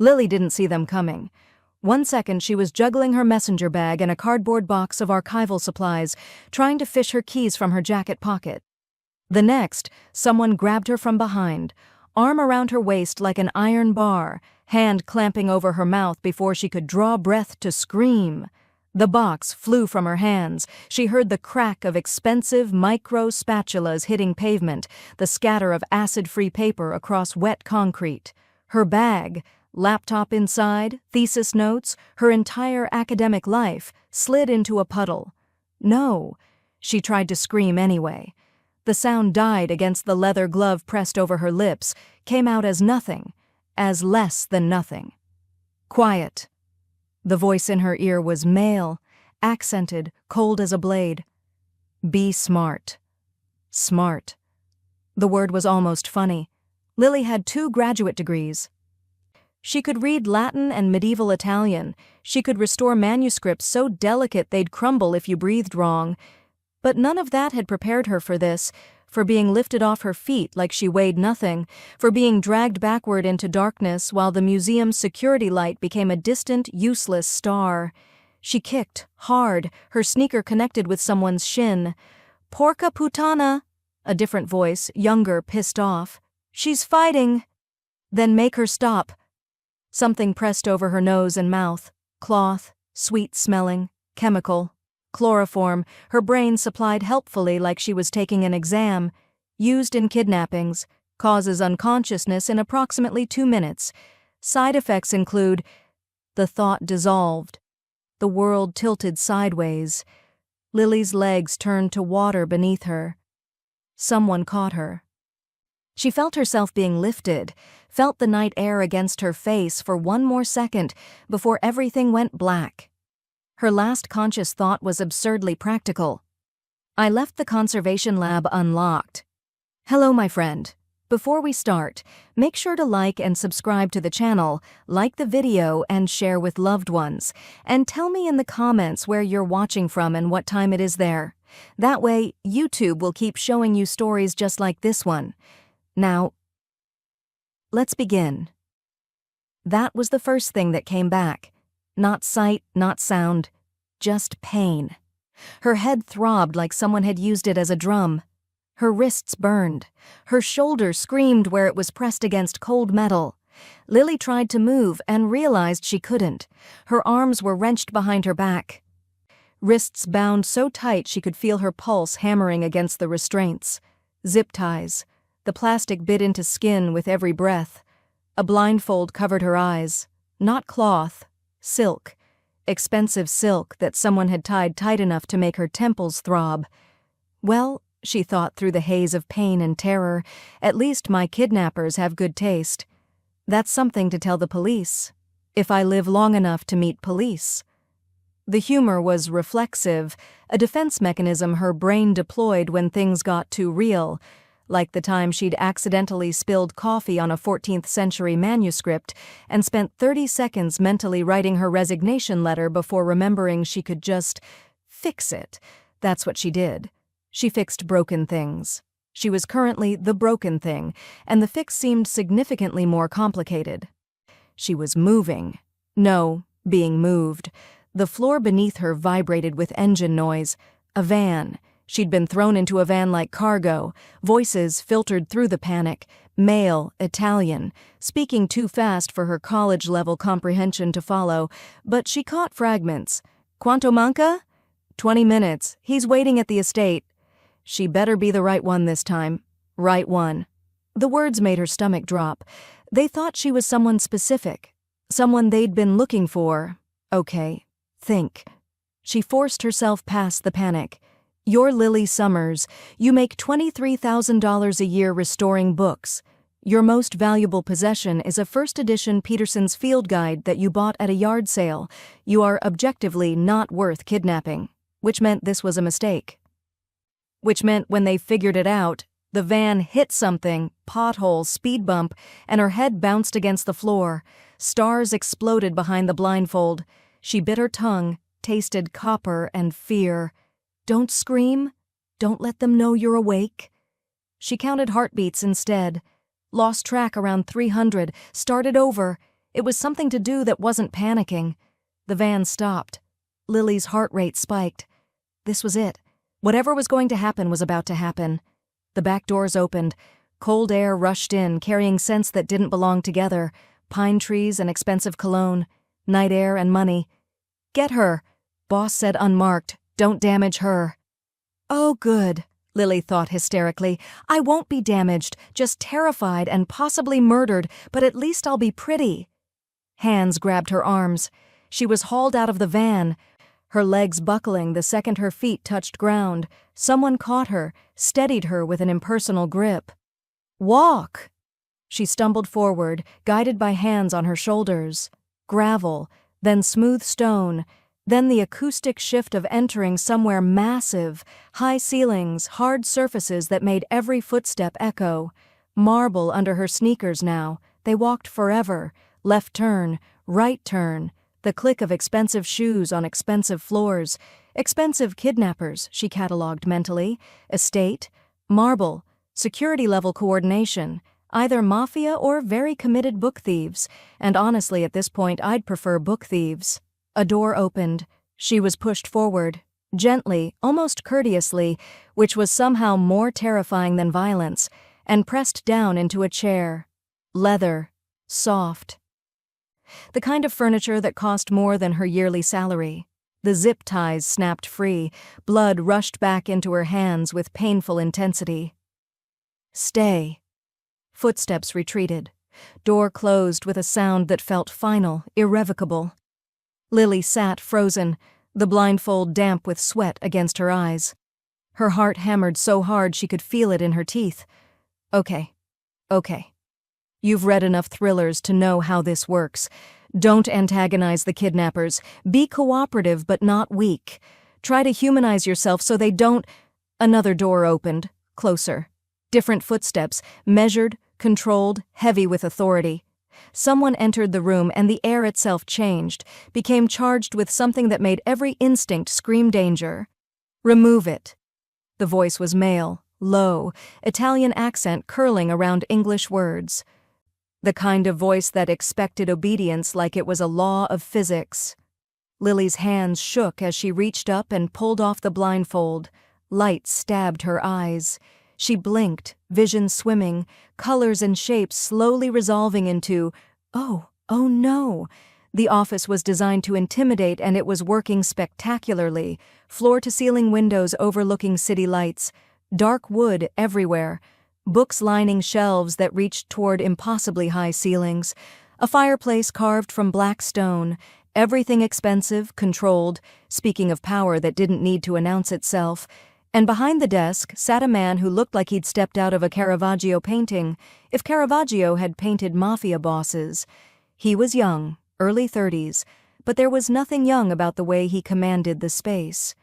Lily didn't see them coming. 1 second she was juggling her messenger bag and a cardboard box of archival supplies, trying to fish her keys from her jacket pocket. The next, someone grabbed her from behind, arm around her waist like an iron bar, hand clamping over her mouth before she could draw breath to scream. The box flew from her hands. She heard the crack of expensive micro spatulas hitting pavement, the scatter of acid-free paper across wet concrete. Her bag, laptop inside, thesis notes, her entire academic life, slid into a puddle. No, she tried to scream anyway. The sound died against the leather glove pressed over her lips, came out as nothing, as less than nothing. Quiet. The voice in her ear was male, accented, cold as a blade. Be smart. Smart. The word was almost funny. Lily had 2 graduate degrees. She could read Latin and medieval Italian. She could restore manuscripts so delicate they'd crumble if you breathed wrong. But none of that had prepared her for this, for being lifted off her feet like she weighed nothing, for being dragged backward into darkness while the museum's security light became a distant, useless star. She kicked, hard, her sneaker connected with someone's shin. Porca putana! A different voice, younger, pissed off. She's fighting! Then make her stop. Something pressed over her nose and mouth. Cloth, sweet-smelling, chemical. Chloroform, her brain supplied helpfully like she was taking an exam. Used in kidnappings. Causes unconsciousness in approximately 2 minutes. Side effects include... The thought dissolved. The world tilted sideways. Lily's legs turned to water beneath her. Someone caught her. She felt herself being lifted, felt the night air against her face for 1 more second before everything went black. Her last conscious thought was absurdly practical. I left the conservation lab unlocked. Hello, my friend. Before we start, make sure to like and subscribe to the channel, like the video and share with loved ones, and tell me in the comments where you're watching from and what time it is there. That way, YouTube will keep showing you stories just like this one. Now, let's begin. That was the first thing that came back. Not sight, not sound, just pain. Her head throbbed like someone had used it as a drum. Her wrists burned. Her shoulder screamed where it was pressed against cold metal. Lily tried to move and realized she couldn't. Her arms were wrenched behind her back. Wrists bound so tight she could feel her pulse hammering against the restraints. Zip ties. The plastic bit into skin with every breath. A blindfold covered her eyes. Not cloth. Silk. Expensive silk that someone had tied tight enough to make her temples throb. Well, she thought through the haze of pain and terror, at least my kidnappers have good taste. That's something to tell the police. If I live long enough to meet police. The humor was reflexive, a defense mechanism her brain deployed when things got too real, like the time she'd accidentally spilled coffee on a 14th century manuscript and spent 30 seconds mentally writing her resignation letter before remembering she could just fix it. That's what she did. She fixed broken things. She was currently the broken thing, and the fix seemed significantly more complicated. She was moving. No, being moved. The floor beneath her vibrated with engine noise. A van. She'd been thrown into a van like cargo. Voices filtered through the panic. Male, Italian, speaking too fast for her college-level comprehension to follow, but she caught fragments. Quanto manca? 20 minutes. He's waiting at the estate. She better be the right one this time. Right one. The words made her stomach drop. They thought she was someone specific. Someone they'd been looking for. Okay. Think. She forced herself past the panic. You're Lily Summers. You make $23,000 a year restoring books. Your most valuable possession is a first-edition Peterson's Field Guide that you bought at a yard sale. You are objectively not worth kidnapping, which meant this was a mistake. Which meant when they figured it out, the van hit something, pothole, speed bump, and her head bounced against the floor. Stars exploded behind the blindfold. She bit her tongue, tasted copper and fear. Don't scream. Don't let them know you're awake. She counted heartbeats instead. Lost track around 300, started over. It was something to do that wasn't panicking. The van stopped. Lily's heart rate spiked. This was it. Whatever was going to happen was about to happen. The back doors opened. Cold air rushed in, carrying scents that didn't belong together. Pine trees and expensive cologne. Night air and money. "Get her," Boss said unmarked. "Don't damage her." "Oh, good," Lily thought hysterically. "I won't be damaged, just terrified and possibly murdered, but at least I'll be pretty." Hands grabbed her arms. She was hauled out of the van, her legs buckling the second her feet touched ground. Someone caught her, steadied her with an impersonal grip. "Walk!" She stumbled forward, guided by hands on her shoulders. Gravel, then smooth stone, then the acoustic shift of entering somewhere massive, high ceilings, hard surfaces that made every footstep echo. Marble under her sneakers now. They walked forever. Left turn, right turn, the click of expensive shoes on expensive floors. Expensive kidnappers, she catalogued mentally. Estate, marble, security-level coordination, either mafia or very committed book thieves, and honestly at this point I'd prefer book thieves. A door opened. She was pushed forward, gently, almost courteously, which was somehow more terrifying than violence, and pressed down into a chair. Leather, soft. The kind of furniture that cost more than her yearly salary. The zip ties snapped free. Blood rushed back into her hands with painful intensity. "Stay." Footsteps retreated. Door closed with a sound that felt final, irrevocable. Lily sat frozen, the blindfold damp with sweat against her eyes. Her heart hammered so hard she could feel it in her teeth. Okay. You've read enough thrillers to know how this works. Don't antagonize the kidnappers. Be cooperative but not weak. Try to humanize yourself so they don't— Another door opened, closer. Different footsteps, measured, controlled, heavy with authority. Someone entered the room and the air itself changed, became charged with something that made every instinct scream danger. "Remove it." The voice was male, low, Italian accent curling around English words. The kind of voice that expected obedience like it was a law of physics. Lily's hands shook as she reached up and pulled off the blindfold. Light stabbed her eyes. She blinked, vision swimming, colors and shapes slowly resolving into, oh no. The office was designed to intimidate and it was working spectacularly. Floor-to-ceiling windows overlooking city lights. Dark wood everywhere. Books lining shelves that reached toward impossibly high ceilings. A fireplace carved from black stone. Everything expensive, controlled, speaking of power that didn't need to announce itself. And behind the desk sat a man who looked like he'd stepped out of a Caravaggio painting, if Caravaggio had painted Mafia Bosses. He was young, early 30s, but there was nothing young about the way he commanded the space.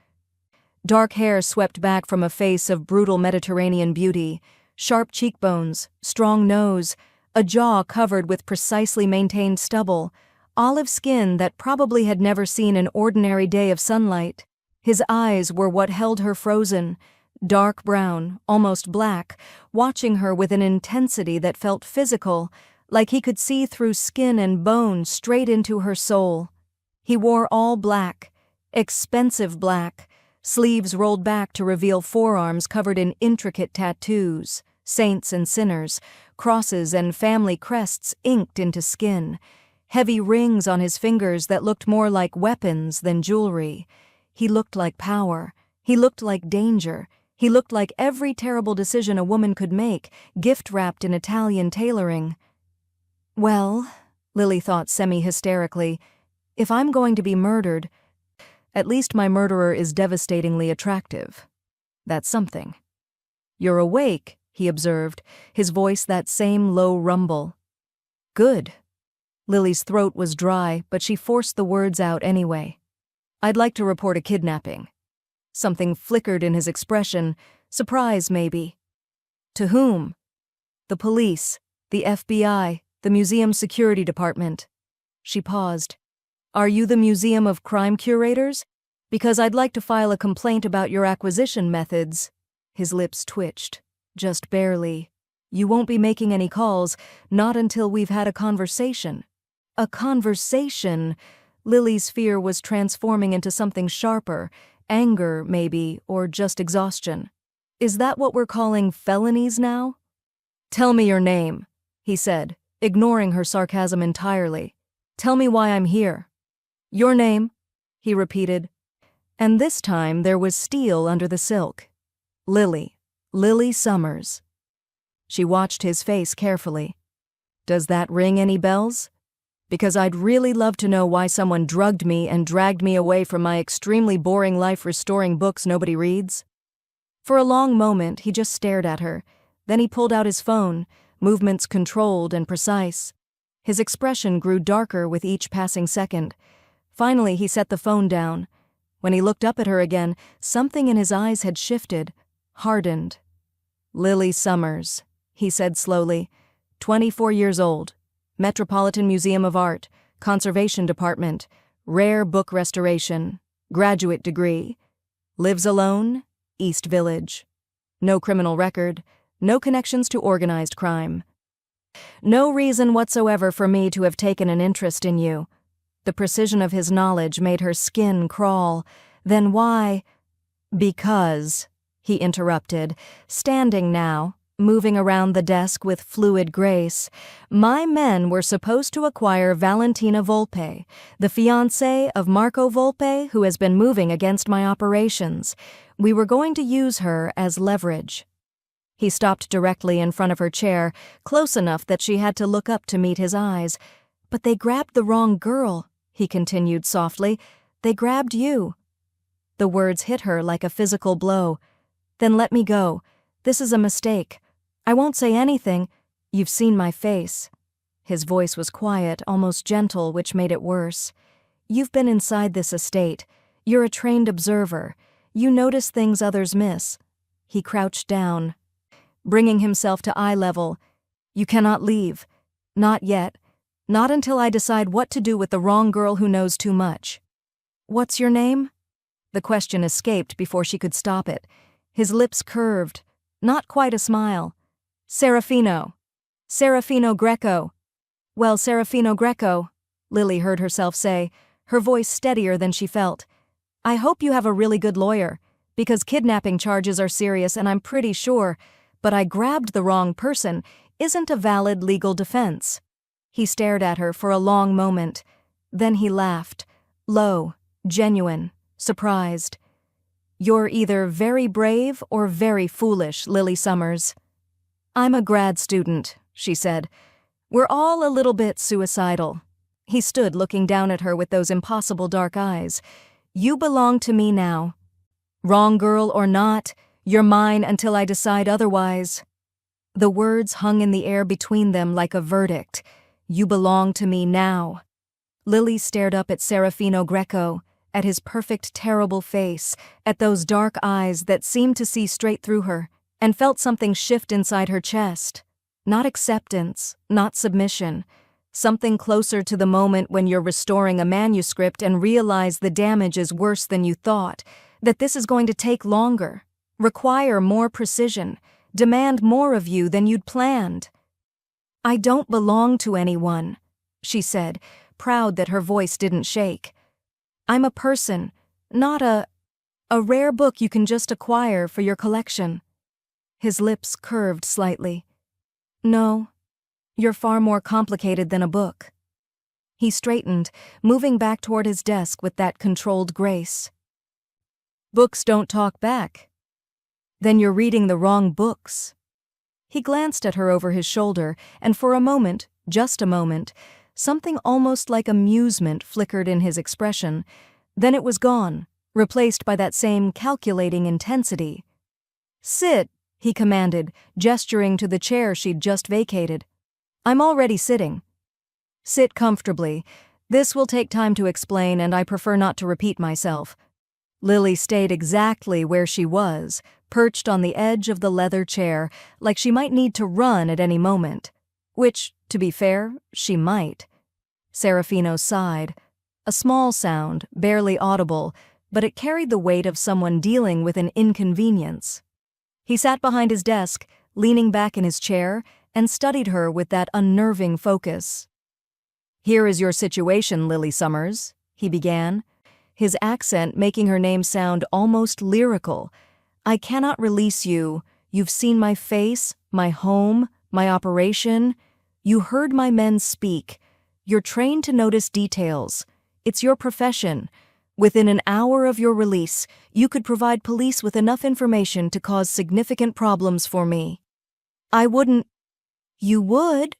Dark hair swept back from a face of brutal Mediterranean beauty, sharp cheekbones, strong nose, a jaw covered with precisely maintained stubble, olive skin that probably had never seen an ordinary day of sunlight. His eyes were what held her frozen, dark brown, almost black, watching her with an intensity that felt physical, like he could see through skin and bone straight into her soul. He wore all black, expensive black, sleeves rolled back to reveal forearms covered in intricate tattoos, saints and sinners, crosses and family crests inked into skin, heavy rings on his fingers that looked more like weapons than jewelry. He looked like power. He looked like danger. He looked like every terrible decision a woman could make, gift-wrapped in Italian tailoring. Well, Lily thought semi-hysterically, if I'm going to be murdered, at least my murderer is devastatingly attractive. That's something. "You're awake," he observed, his voice that same low rumble. "Good." Lily's throat was dry, but she forced the words out anyway. "I'd like to report a kidnapping." Something flickered in his expression, surprise maybe. "To whom?" "The police, the FBI, the museum security department." She paused. "Are you the Museum of Crime Curators? Because I'd like to file a complaint about your acquisition methods." His lips twitched, just barely. "You won't be making any calls, not until we've had a conversation." A conversation. Lily's fear was transforming into something sharper, anger, maybe, or just exhaustion. Is that what we're calling felonies now? Tell me your name, he said, ignoring her sarcasm entirely. Tell me why I'm here. Your name, he repeated. And this time there was steel under the silk. Lily Summers. She watched his face carefully. Does that ring any bells? Because I'd really love to know why someone drugged me and dragged me away from my extremely boring life restoring books nobody reads. For a long moment, he just stared at her. Then he pulled out his phone, movements controlled and precise. His expression grew darker with each passing second. Finally, he set the phone down. When he looked up at her again, something in his eyes had shifted, hardened. Lily Summers, he said slowly, 24 years old, Metropolitan Museum of Art, Conservation Department, Rare Book Restoration, graduate degree, lives alone, East Village. No criminal record, no connections to organized crime. No reason whatsoever for me to have taken an interest in you. The precision of his knowledge made her skin crawl. Then why? Because, he interrupted, standing now, moving around the desk with fluid grace, my men were supposed to acquire Valentina Volpe, the fiancée of Marco Volpe, who has been moving against my operations. We were going to use her as leverage. He stopped directly in front of her chair, close enough that she had to look up to meet his eyes. But they grabbed the wrong girl, he continued softly. They grabbed you. The words hit her like a physical blow. Then let me go. This is a mistake. I won't say anything. You've seen my face. His voice was quiet, almost gentle, which made it worse. You've been inside this estate. You're a trained observer. You notice things others miss. He crouched down, bringing himself to eye level. You cannot leave. Not yet. Not until I decide what to do with the wrong girl who knows too much. What's your name? The question escaped before she could stop it. His lips curved. Not quite a smile. Serafino. Serafino Greco. Well, Serafino Greco, Lily heard herself say, her voice steadier than she felt. I hope you have a really good lawyer, because kidnapping charges are serious and I'm pretty sure, but I grabbed the wrong person isn't a valid legal defense. He stared at her for a long moment. Then he laughed, low, genuine, surprised. You're either very brave or very foolish, Lily Summers. I'm a grad student, she said. We're all a little bit suicidal. He stood looking down at her with those impossible dark eyes. You belong to me now. Wrong girl or not, you're mine until I decide otherwise. The words hung in the air between them like a verdict. You belong to me now. Lily stared up at Serafino Greco, at his perfect, terrible face, at those dark eyes that seemed to see straight through her, and felt something shift inside her chest. Not acceptance, not submission. Something closer to the moment when you're restoring a manuscript and realize the damage is worse than you thought, that this is going to take longer, require more precision, demand more of you than you'd planned. I don't belong to anyone, she said, proud that her voice didn't shake. I'm a person, not a rare book you can just acquire for your collection. His lips curved slightly. No, you're far more complicated than a book. He straightened, moving back toward his desk with that controlled grace. Books don't talk back. Then you're reading the wrong books. He glanced at her over his shoulder, and for a moment, just a moment, something almost like amusement flickered in his expression. Then it was gone, replaced by that same calculating intensity. Sit, he commanded, gesturing to the chair she'd just vacated. I'm already sitting. Sit comfortably. This will take time to explain, and I prefer not to repeat myself. Lily stayed exactly where she was, perched on the edge of the leather chair, like she might need to run at any moment. Which, to be fair, she might. Serafino sighed. A small sound, barely audible, but it carried the weight of someone dealing with an inconvenience. He sat behind his desk, leaning back in his chair, and studied her with that unnerving focus. Here is your situation, Lily Summers, he began, his accent making her name sound almost lyrical. I cannot release you. You've seen my face, my home, my operation. You heard my men speak. You're trained to notice details. It's your profession. Within an hour of your release, you could provide police with enough information to cause significant problems for me. I wouldn't. You would?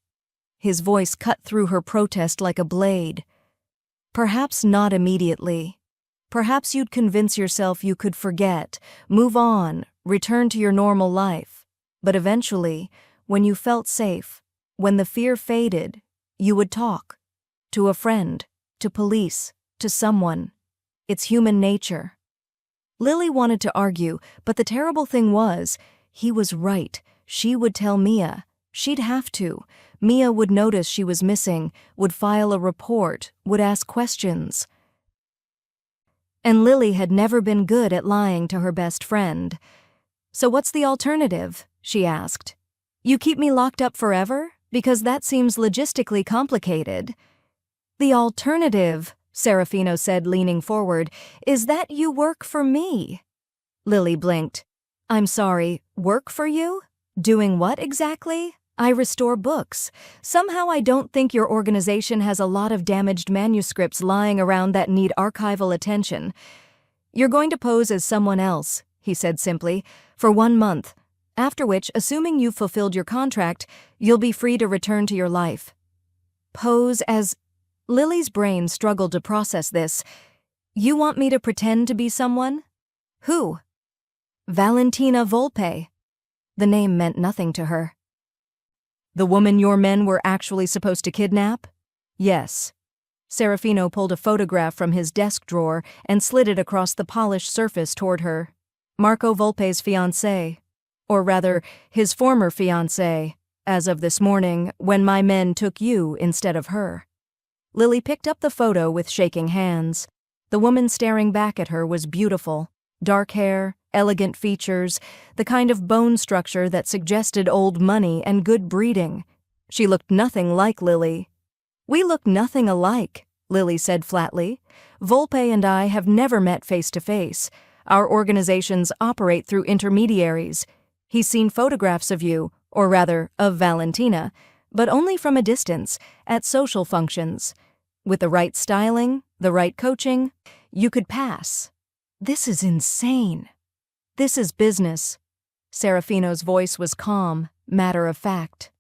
His voice cut through her protest like a blade. Perhaps not immediately. Perhaps you'd convince yourself you could forget, move on, return to your normal life. But eventually, when you felt safe, when the fear faded, you would talk. To a friend, to police, to someone. It's human nature. Lily wanted to argue, but the terrible thing was, he was right. She would tell Mia. She'd have to. Mia would notice she was missing, would file a report, would ask questions. And Lily had never been good at lying to her best friend. So what's the alternative? She asked. You keep me locked up forever? Because that seems logistically complicated. The alternative, Serafino said, leaning forward, is that you work for me. Lily blinked. I'm sorry, work for you? Doing what exactly? I restore books. Somehow I don't think your organization has a lot of damaged manuscripts lying around that need archival attention. You're going to pose as someone else, he said simply, for 1 month, after which, assuming you've fulfilled your contract, you'll be free to return to your life. Pose as... Lily's brain struggled to process this. You want me to pretend to be someone? Who? Valentina Volpe. The name meant nothing to her. The woman your men were actually supposed to kidnap? Yes. Serafino pulled a photograph from his desk drawer and slid it across the polished surface toward her. Marco Volpe's fiancée. Or rather, his former fiancée, as of this morning, when my men took you instead of her. Lily picked up the photo with shaking hands. The woman staring back at her was beautiful. Dark hair, elegant features, the kind of bone structure that suggested old money and good breeding. She looked nothing like Lily. We look nothing alike, Lily said flatly. Volpe and I have never met face to face. Our organizations operate through intermediaries. He's seen photographs of you, or rather, of Valentina, but only from a distance, at social functions. With the right styling, the right coaching, you could pass. This is insane. This is business. Serafino's voice was calm, matter-of-fact.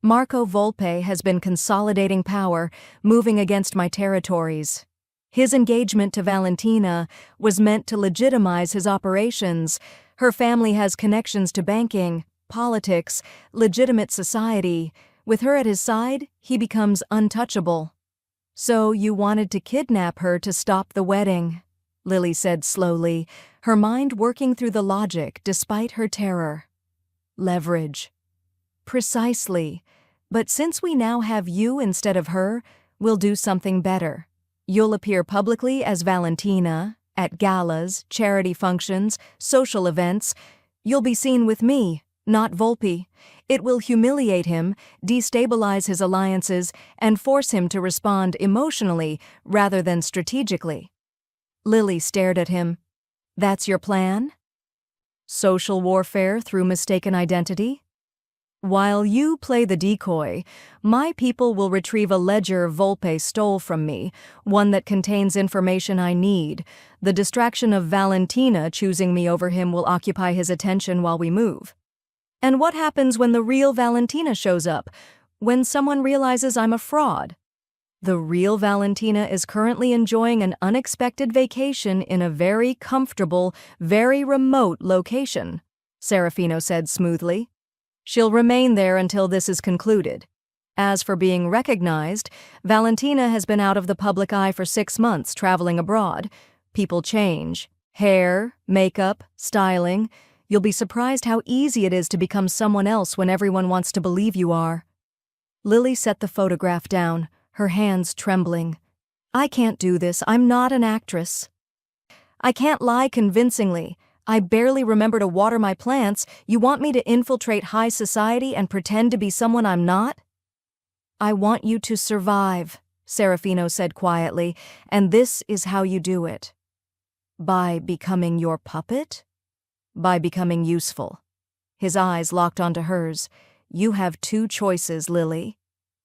Marco Volpe has been consolidating power, moving against my territories. His engagement to Valentina was meant to legitimize his operations. Her family has connections to banking, politics, legitimate society. With her at his side, he becomes untouchable. So you wanted to kidnap her to stop the wedding, Lily said slowly, her mind working through the logic despite her terror. Leverage. Precisely. But since we now have you instead of her, we'll do something better. You'll appear publicly as Valentina, at galas, charity functions, social events. You'll be seen with me, not Volpe. It will humiliate him, destabilize his alliances, and force him to respond emotionally rather than strategically. Lily stared at him. That's your plan? Social warfare through mistaken identity? While you play the decoy, my people will retrieve a ledger Volpe stole from me, one that contains information I need. The distraction of Valentina choosing me over him will occupy his attention while we move. And what happens when the real Valentina shows up? When someone realizes I'm a fraud? The real Valentina is currently enjoying an unexpected vacation in a very comfortable, very remote location, Serafino said smoothly. She'll remain there until this is concluded. As for being recognized, Valentina has been out of the public eye for 6 months traveling abroad. People change. Hair, makeup, styling. You'll be surprised how easy it is to become someone else when everyone wants to believe you are. Lily set the photograph down, her hands trembling. I can't do this. I'm not an actress. I can't lie convincingly. I barely remember to water my plants. You want me to infiltrate high society and pretend to be someone I'm not? I want you to survive, Serafino said quietly, "and this is how you do it. By becoming your puppet? By becoming useful." His eyes locked onto hers. "You have two choices, Lily.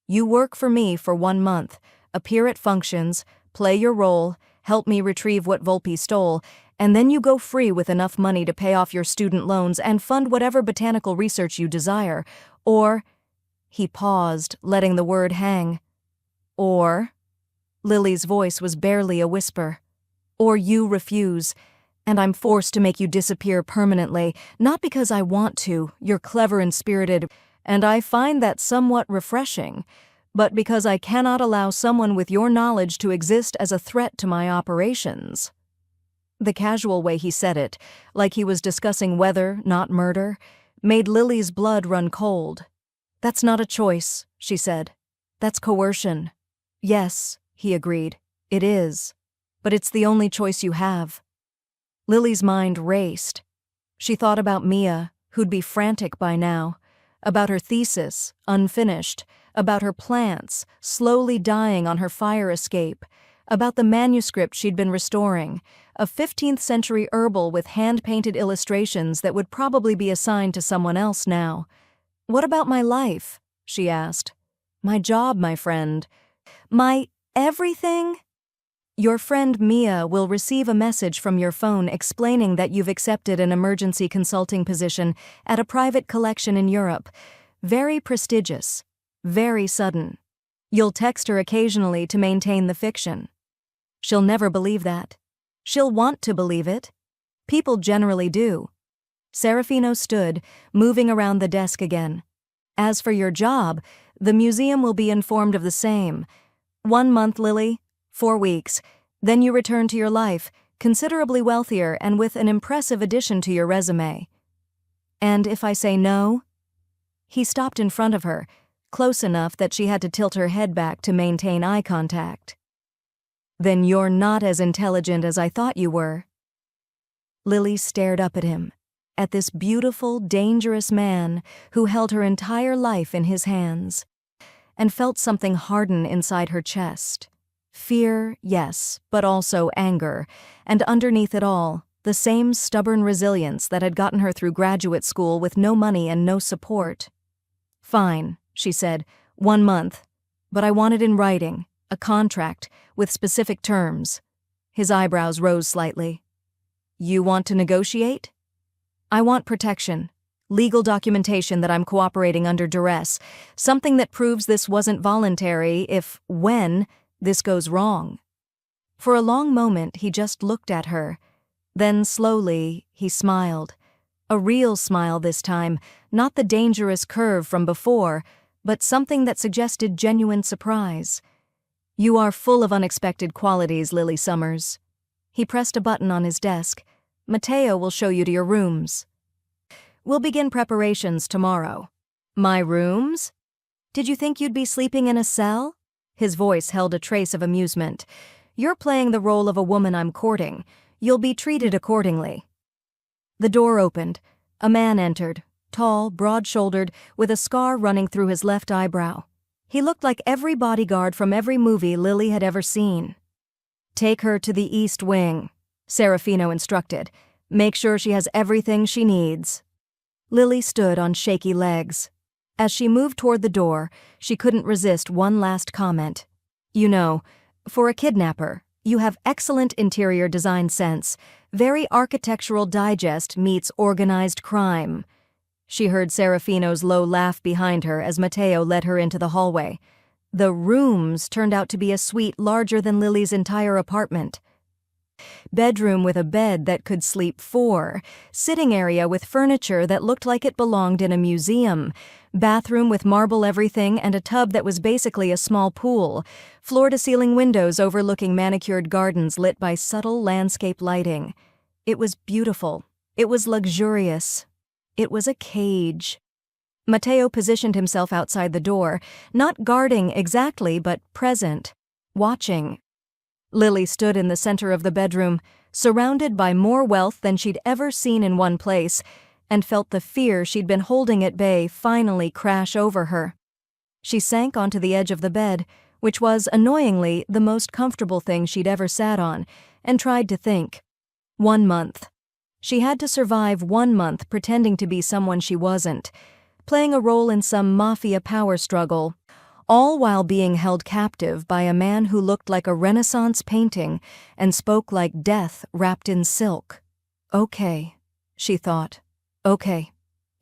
You work for me for 1 month, appear at functions, play your role, help me retrieve what Volpe stole, and then you go free with enough money to pay off your student loans and fund whatever botanical research you desire. Or—" He paused, letting the word hang. "Or—" Lily's voice was barely a whisper. "Or you refuse, and I'm forced to make you disappear permanently, not because I want to, you're clever and spirited, and I find that somewhat refreshing, but because I cannot allow someone with your knowledge to exist as a threat to my operations." The casual way he said it, like he was discussing weather, not murder, made Lily's blood run cold. "That's not a choice," she said. "That's coercion." "Yes," he agreed, "it is. But it's the only choice you have." Lily's mind raced. She thought about Mia, who'd be frantic by now, about her thesis, unfinished, about her plants, slowly dying on her fire escape, about the manuscript she'd been restoring, a 15th-century herbal with hand-painted illustrations that would probably be assigned to someone else now. "What about my life?" she asked. "My job, my friend. My everything?" "Your friend Mia will receive a message from your phone explaining that you've accepted an emergency consulting position at a private collection in Europe. Very prestigious. Very sudden. You'll text her occasionally to maintain the fiction. She'll never believe that. She'll want to believe it. People generally do." Serafino stood, moving around the desk again. "As for your job, the museum will be informed of the same. 1 month, Lily. 4 weeks. Then you return to your life, considerably wealthier and with an impressive addition to your resume." "And if I say no?" He stopped in front of her, close enough that she had to tilt her head back to maintain eye contact. "Then you're not as intelligent as I thought you were." Lily stared up at him, at this beautiful, dangerous man who held her entire life in his hands, and felt something harden inside her chest. Fear, yes, but also anger, and underneath it all, the same stubborn resilience that had gotten her through graduate school with no money and no support. "Fine," she said, 1 month. "But I want it in writing, a contract, with specific terms." His eyebrows rose slightly. "You want to negotiate?" "I want protection. Legal documentation that I'm cooperating under duress. Something that proves this wasn't voluntary when this goes wrong." For a long moment he just looked at her. Then slowly he smiled. A real smile this time, not the dangerous curve from before, but something that suggested genuine surprise. "You are full of unexpected qualities, Lily Summers." He pressed a button on his desk. "Matteo will show you to your rooms. We'll begin preparations tomorrow." "My rooms? Did you think you'd be sleeping in a cell?" His voice held a trace of amusement. "You're playing the role of a woman I'm courting. You'll be treated accordingly." The door opened. A man entered, tall, broad-shouldered, with a scar running through his left eyebrow. He looked like every bodyguard from every movie Lily had ever seen. "Take her to the East Wing," Serafino instructed. "Make sure she has everything she needs." Lily stood on shaky legs. As she moved toward the door, she couldn't resist one last comment. "You know, for a kidnapper, you have excellent interior design sense. Very Architectural Digest meets organized crime." She heard Serafino's low laugh behind her as Matteo led her into the hallway. The rooms turned out to be a suite larger than Lily's entire apartment. Bedroom with a bed that could sleep 4, sitting area with furniture that looked like it belonged in a museum, bathroom with marble everything and a tub that was basically a small pool, floor-to-ceiling windows overlooking manicured gardens lit by subtle landscape lighting. It was beautiful. It was luxurious. It was a cage. Matteo positioned himself outside the door, not guarding exactly, but present, watching. Lily stood in the center of the bedroom, surrounded by more wealth than she'd ever seen in one place, and felt the fear she'd been holding at bay finally crash over her. She sank onto the edge of the bed, which was, annoyingly, the most comfortable thing she'd ever sat on, and tried to think. 1 month. She had to survive 1 month pretending to be someone she wasn't, playing a role in some mafia power struggle, all while being held captive by a man who looked like a Renaissance painting and spoke like death wrapped in silk. Okay, she thought. Okay.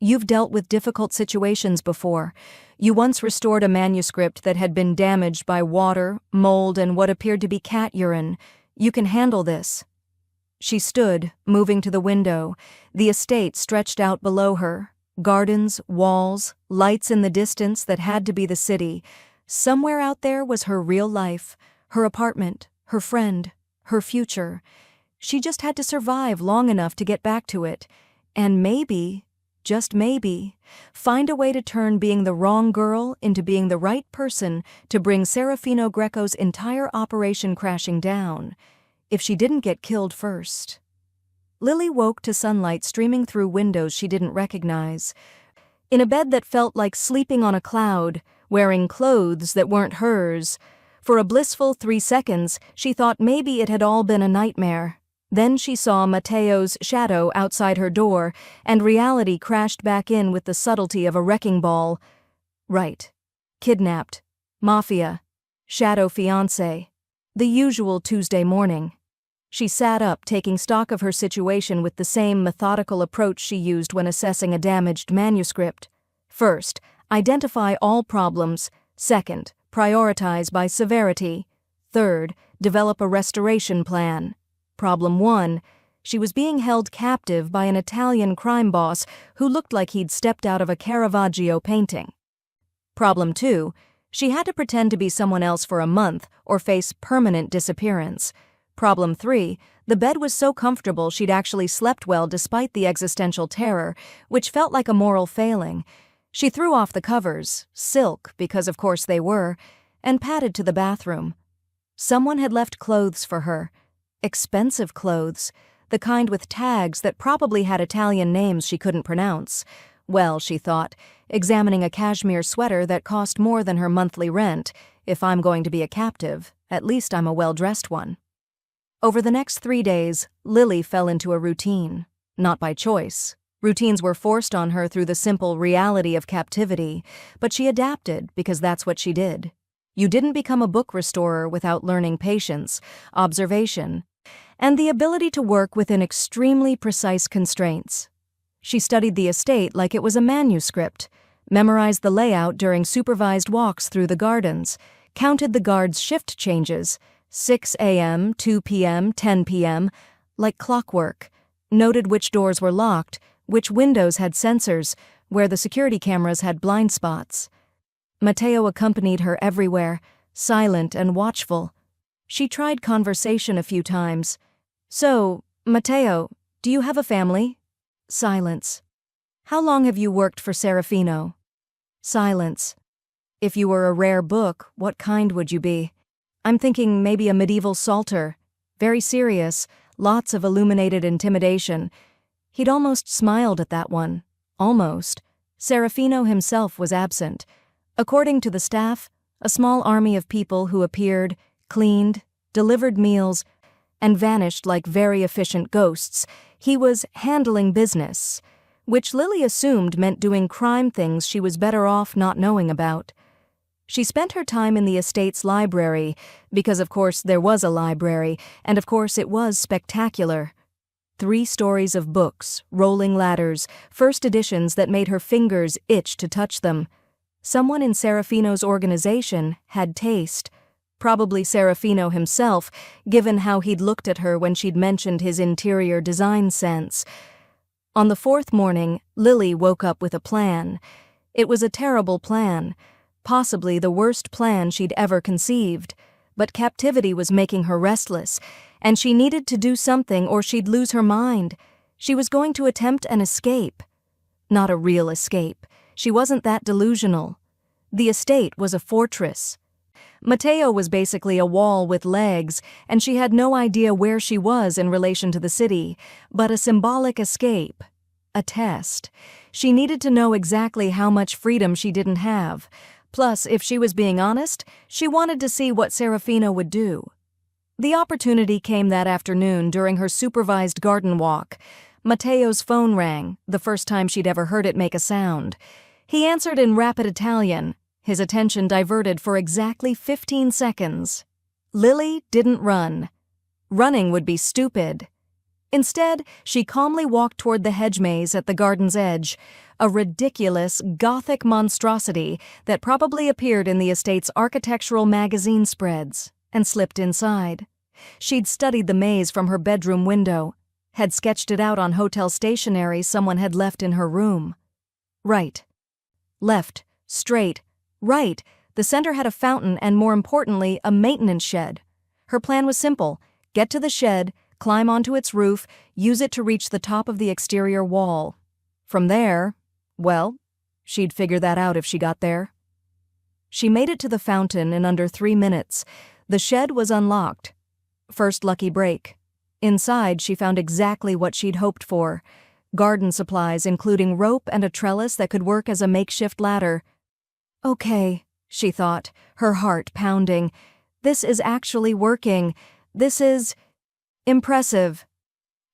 You've dealt with difficult situations before. You once restored a manuscript that had been damaged by water, mold, and what appeared to be cat urine. You can handle this. She stood, moving to the window, the estate stretched out below her. Gardens, walls, lights in the distance that had to be the city. Somewhere out there was her real life, her apartment, her friend, her future. She just had to survive long enough to get back to it, and maybe, just maybe, find a way to turn being the wrong girl into being the right person to bring Serafino Greco's entire operation crashing down, if she didn't get killed first. Lily woke to sunlight streaming through windows she didn't recognize. In a bed that felt like sleeping on a cloud, wearing clothes that weren't hers. For a blissful 3 seconds, she thought maybe it had all been a nightmare. Then she saw Matteo's shadow outside her door, and reality crashed back in with the subtlety of a wrecking ball. Right. Kidnapped. Mafia. Shadow fiancé. The usual Tuesday morning. She sat up, taking stock of her situation with the same methodical approach she used when assessing a damaged manuscript. First, identify all problems. Second, prioritize by severity. Third, develop a restoration plan. Problem 1. She was being held captive by an Italian crime boss who looked like he'd stepped out of a Caravaggio painting. Problem 2. She had to pretend to be someone else for a month or face permanent disappearance. Problem 3. The bed was so comfortable she'd actually slept well despite the existential terror, which felt like a moral failing. She threw off the covers, silk because of course they were, and padded to the bathroom. Someone had left clothes for her. Expensive clothes, the kind with tags that probably had Italian names she couldn't pronounce. Well, she thought, examining a cashmere sweater that cost more than her monthly rent. If I'm going to be a captive, at least I'm a well-dressed one. Over the next 3 days, Lily fell into a routine. Not by choice. Routines were forced on her through the simple reality of captivity, but she adapted because that's what she did. You didn't become a book restorer without learning patience, observation, and the ability to work within extremely precise constraints. She studied the estate like it was a manuscript, memorized the layout during supervised walks through the gardens, counted the guards' shift changes, 6 a.m., 2 p.m., 10 p.m., like clockwork, noted which doors were locked, which windows had sensors, where the security cameras had blind spots. Matteo accompanied her everywhere, silent and watchful. She tried conversation a few times. So, Matteo, do you have a family? Silence. How long have you worked for Serafino? Silence. If you were a rare book, what kind would you be? I'm thinking maybe a medieval psalter. Very serious, lots of illuminated intimidation. He'd almost smiled at that one. Almost. Serafino himself was absent. According to the staff, a small army of people who appeared, cleaned, delivered meals, and vanished like very efficient ghosts. He was handling business, which Lily assumed meant doing crime things she was better off not knowing about. She spent her time in the estate's library, because of course there was a library, and of course it was spectacular. 3 stories of books, rolling ladders, first editions that made her fingers itch to touch them. Someone in Serafino's organization had taste. Probably Serafino himself, given how he'd looked at her when she'd mentioned his interior design sense. On the 4th morning, Lily woke up with a plan. It was a terrible plan, possibly the worst plan she'd ever conceived. But captivity was making her restless, and she needed to do something or she'd lose her mind. She was going to attempt an escape. Not a real escape. She wasn't that delusional. The estate was a fortress. Matteo was basically a wall with legs, and she had no idea where she was in relation to the city, but a symbolic escape. A test. She needed to know exactly how much freedom she didn't have. Plus, if she was being honest, she wanted to see what Serafino would do. The opportunity came that afternoon during her supervised garden walk. Matteo's phone rang, the first time she'd ever heard it make a sound. He answered in rapid Italian, his attention diverted for exactly 15 seconds. Lily didn't run. Running would be stupid. Instead, she calmly walked toward the hedge maze at the garden's edge, a ridiculous, Gothic monstrosity that probably appeared in the estate's architectural magazine spreads, and slipped inside. She'd studied the maze from her bedroom window, had sketched it out on hotel stationery someone had left in her room. Right. Left. Straight. Right. The center had a fountain and, more importantly, a maintenance shed. Her plan was simple: get to the shed, climb onto its roof, use it to reach the top of the exterior wall. From there, well, she'd figure that out if she got there. She made it to the fountain in under 3 minutes. The shed was unlocked. First lucky break. Inside, she found exactly what she'd hoped for: garden supplies including rope and a trellis that could work as a makeshift ladder. Okay, she thought, her heart pounding. This is actually working. This is impressive.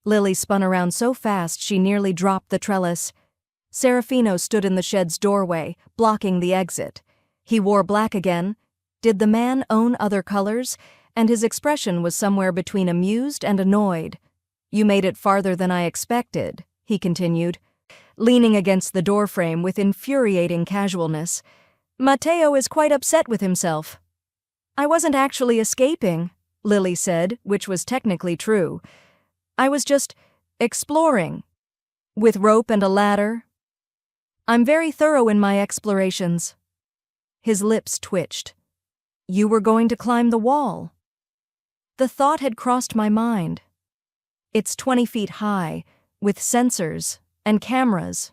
Lily spun around so fast she nearly dropped the trellis. Serafino stood in the shed's doorway, blocking the exit. He wore black again. Did the man own other colors? And his expression was somewhere between amused and annoyed. You made it farther than I expected, he continued, leaning against the doorframe with infuriating casualness. Matteo is quite upset with himself. I wasn't actually escaping, Lily said, which was technically true. I was just exploring. With rope and a ladder. I'm very thorough in my explorations. His lips twitched. You were going to climb the wall. The thought had crossed my mind. It's 20 feet high, with sensors and cameras.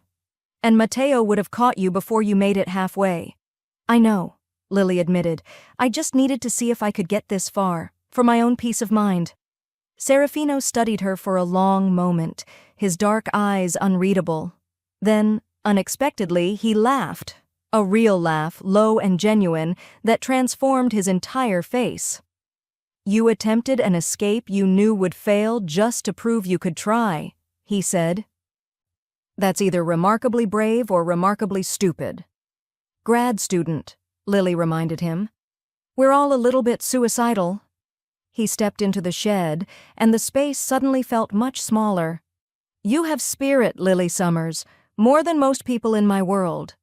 And Matteo would have caught you before you made it halfway. I know, Lily admitted. I just needed to see if I could get this far, for my own peace of mind. Serafino studied her for a long moment, his dark eyes unreadable. Then, unexpectedly, he laughed. A real laugh, low and genuine, that transformed his entire face. You attempted an escape you knew would fail just to prove you could try, he said. That's either remarkably brave or remarkably stupid. Grad student, Lily reminded him. We're all a little bit suicidal. He stepped into the shed, and the space suddenly felt much smaller. You have spirit, Lily Summers, more than most people in my world.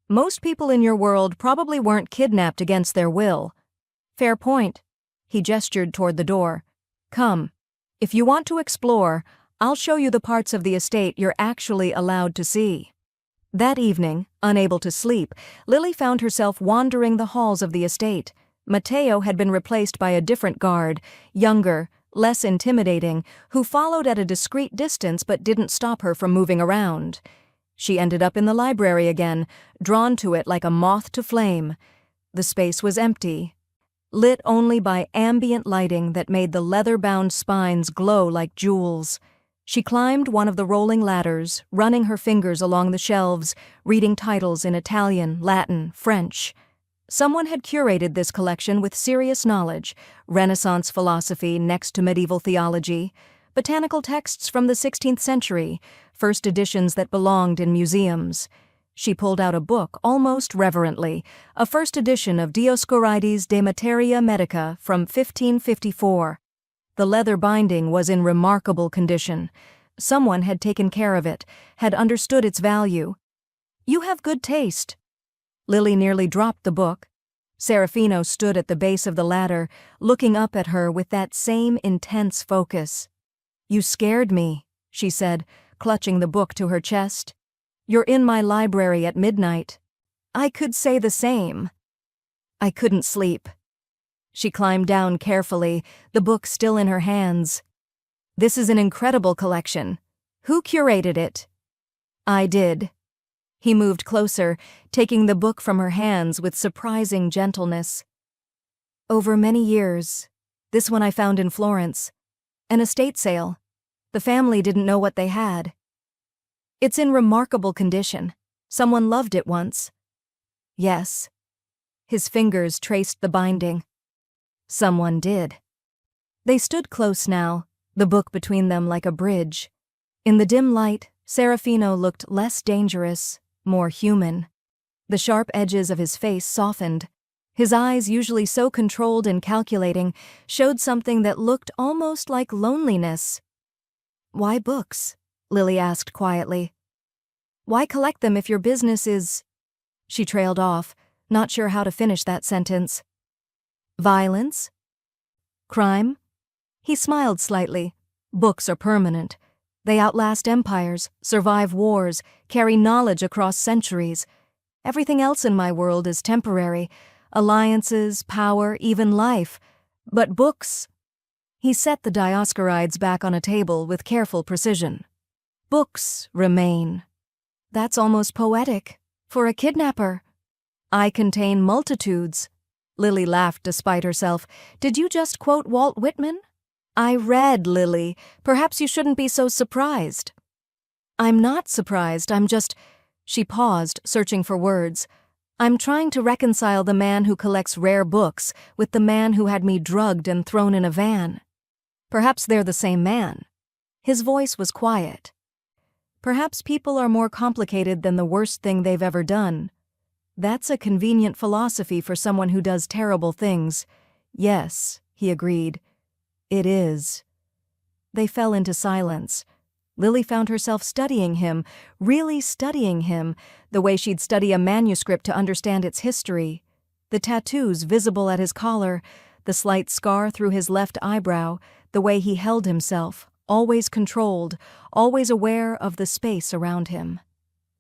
Most people in your world probably weren't kidnapped against their will. Fair point. He gestured toward the door. Come. If you want to explore, I'll show you the parts of the estate you're actually allowed to see. That evening, unable to sleep, Lily found herself wandering the halls of the estate. Matteo had been replaced by a different guard, younger, less intimidating, who followed at a discreet distance but didn't stop her from moving around. She ended up in the library again, drawn to it like a moth to flame. The space was empty, lit only by ambient lighting that made the leather-bound spines glow like jewels. She climbed one of the rolling ladders, running her fingers along the shelves, reading titles in Italian, Latin, French. Someone had curated this collection with serious knowledge: Renaissance philosophy next to medieval theology, botanical texts from the 16th century, first editions that belonged in museums. She pulled out a book almost reverently, a first edition of Dioscorides de Materia Medica from 1554. The leather binding was in remarkable condition. Someone had taken care of it, had understood its value. You have good taste. Lily nearly dropped the book. Serafino stood at the base of the ladder, looking up at her with that same intense focus. You scared me, she said, clutching the book to her chest. You're in my library at midnight. I could say the same. I couldn't sleep. She climbed down carefully, the book still in her hands. This is an incredible collection. Who curated it? I did. He moved closer, taking the book from her hands with surprising gentleness. Over many years. This one I found in Florence. An estate sale. The family didn't know what they had. It's in remarkable condition. Someone loved it once. Yes. His fingers traced the binding. Someone did. They stood close now, the book between them like a bridge. In the dim light, Serafino looked less dangerous, more human. The sharp edges of his face softened. His eyes, usually so controlled and calculating, showed something that looked almost like loneliness. "Why books?" Lily asked quietly. "Why collect them if your business is—" She trailed off, not sure how to finish that sentence. "Violence? Crime?" He smiled slightly. "Books are permanent. They outlast empires, survive wars, carry knowledge across centuries. Everything else in my world is temporary. Alliances, power, even life. But books—" He set the Dioscorides back on a table with careful precision. "Books remain. That's almost poetic. For a kidnapper. I contain multitudes." Lily laughed despite herself. "Did you just quote Walt Whitman?" "I read, Lily. Perhaps you shouldn't be so surprised." "I'm not surprised, I'm just—" She paused, searching for words. "I'm trying to reconcile the man who collects rare books with the man who had me drugged and thrown in a van. Perhaps they're the same man." His voice was quiet. "Perhaps people are more complicated than the worst thing they've ever done. That's a convenient philosophy for someone who does terrible things." "Yes," he agreed. "It is." They fell into silence. Lily found herself studying him, really studying him, the way she'd study a manuscript to understand its history. The tattoos visible at his collar, the slight scar through his left eyebrow, the way he held himself, always controlled, always aware of the space around him.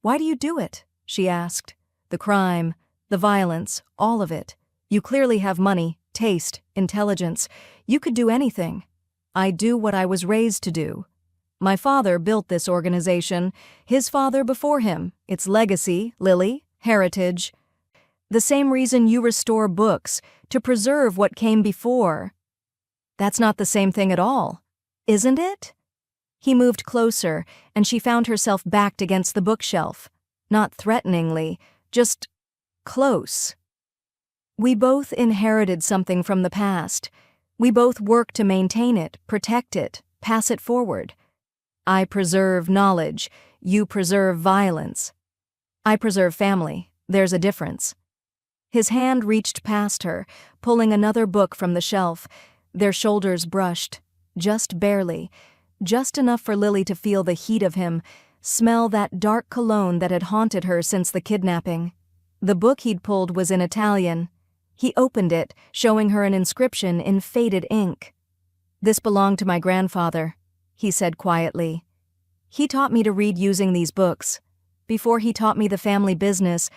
"Why do you do it?" she asked. "The crime, the violence, all of it. You clearly have money, taste, intelligence. You could do anything." "I do what I was raised to do. My father built this organization, his father before him. It's legacy, Lily, heritage. The same reason you restore books, to preserve what came before." "That's not the same thing at all, isn't it?" He moved closer, and she found herself backed against the bookshelf. Not threateningly, just close. "We both inherited something from the past. We both work to maintain it, protect it, pass it forward. I preserve knowledge, you preserve violence. I preserve family, there's a difference." His hand reached past her, pulling another book from the shelf. Their shoulders brushed, just barely, just enough for Lily to feel the heat of him, smell that dark cologne that had haunted her since the kidnapping. The book he'd pulled was in Italian. He opened it, showing her an inscription in faded ink. "This belonged to my grandfather," he said quietly. "He taught me to read using these books. Before he taught me the family business,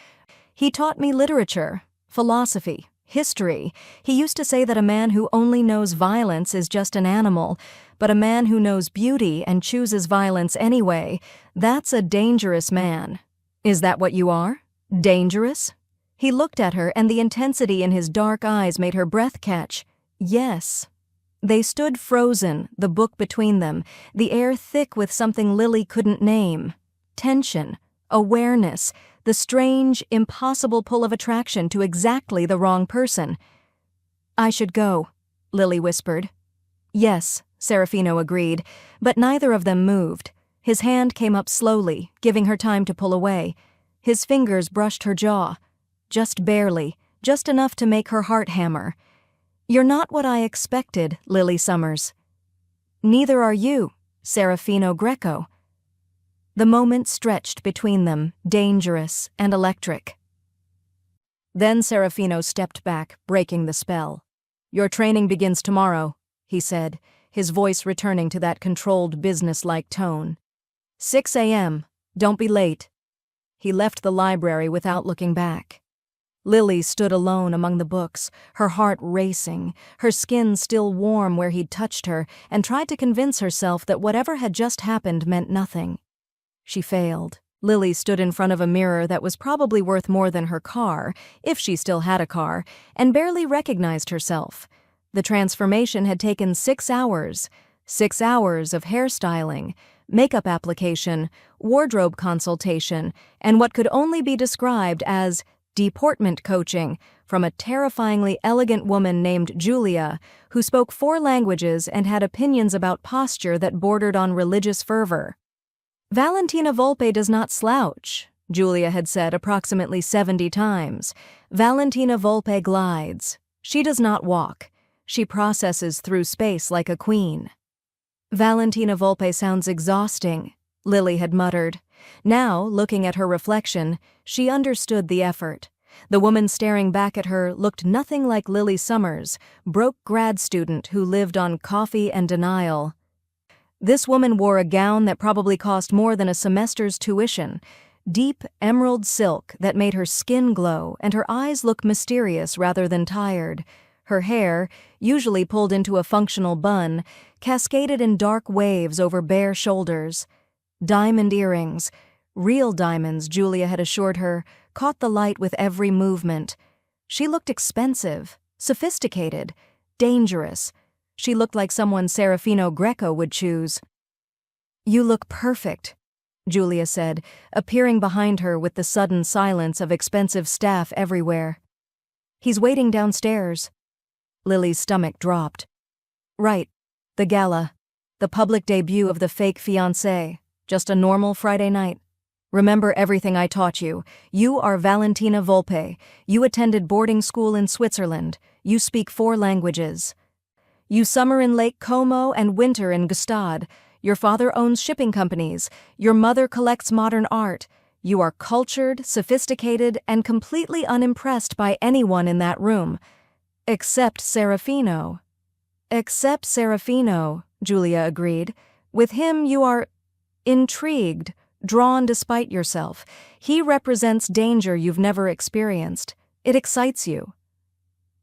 he taught me literature, philosophy, history. He used to say that a man who only knows violence is just an animal, but a man who knows beauty and chooses violence anyway, that's a dangerous man. Is that what you are? Dangerous?" He looked at her, and the intensity in his dark eyes made her breath catch. "Yes." They stood frozen, the book between them, the air thick with something Lily couldn't name. Tension, awareness, the strange, impossible pull of attraction to exactly the wrong person. "I should go," Lily whispered. "Yes," Serafino agreed, but neither of them moved. His hand came up slowly, giving her time to pull away. His fingers brushed her jaw. Just barely, just enough to make her heart hammer. "You're not what I expected, Lily Summers." "Neither are you, Serafino Greco." The moment stretched between them, dangerous and electric. Then Serafino stepped back, breaking the spell. "Your training begins tomorrow," he said, his voice returning to that controlled, business-like tone. 6 a.m. Don't be late." He left the library without looking back. Lily stood alone among the books, her heart racing, her skin still warm where he'd touched her, and tried to convince herself that whatever had just happened meant nothing. She failed. Lily stood in front of a mirror that was probably worth more than her car, if she still had a car, and barely recognized herself. The transformation had taken 6 hours. 6 hours of hairstyling, makeup application, wardrobe consultation, and what could only be described as deportment coaching from a terrifyingly elegant woman named Julia, who spoke 4 languages and had opinions about posture that bordered on religious fervor. "Valentina Volpe does not slouch," Julia had said approximately 70 times. "Valentina Volpe glides. She does not walk. She processes through space like a queen." "Valentina Volpe sounds exhausting," Lily had muttered. Now, looking at her reflection, she understood the effort. The woman staring back at her looked nothing like Lily Summers, broke grad student who lived on coffee and denial. This woman wore a gown that probably cost more than a semester's tuition, deep emerald silk that made her skin glow and her eyes look mysterious rather than tired. Her hair, usually pulled into a functional bun, cascaded in dark waves over bare shoulders. Diamond earrings, real diamonds, Julia had assured her, caught the light with every movement. She looked expensive, sophisticated, dangerous. She looked like someone Serafino Greco would choose. "You look perfect," Julia said, appearing behind her with the sudden silence of expensive staff everywhere. "He's waiting downstairs." Lily's stomach dropped. "Right, the gala, the public debut of the fake fiancé, just a normal Friday night. Remember everything I taught you. You are Valentina Volpe. You attended boarding school in Switzerland. You speak 4 languages. You summer in Lake Como and winter in Gstaad. Your father owns shipping companies. Your mother collects modern art. You are cultured, sophisticated, and completely unimpressed by anyone in that room. Except Serafino." "Except Serafino," Julia agreed. "With him you are intrigued, drawn despite yourself. He represents danger you've never experienced. It excites you."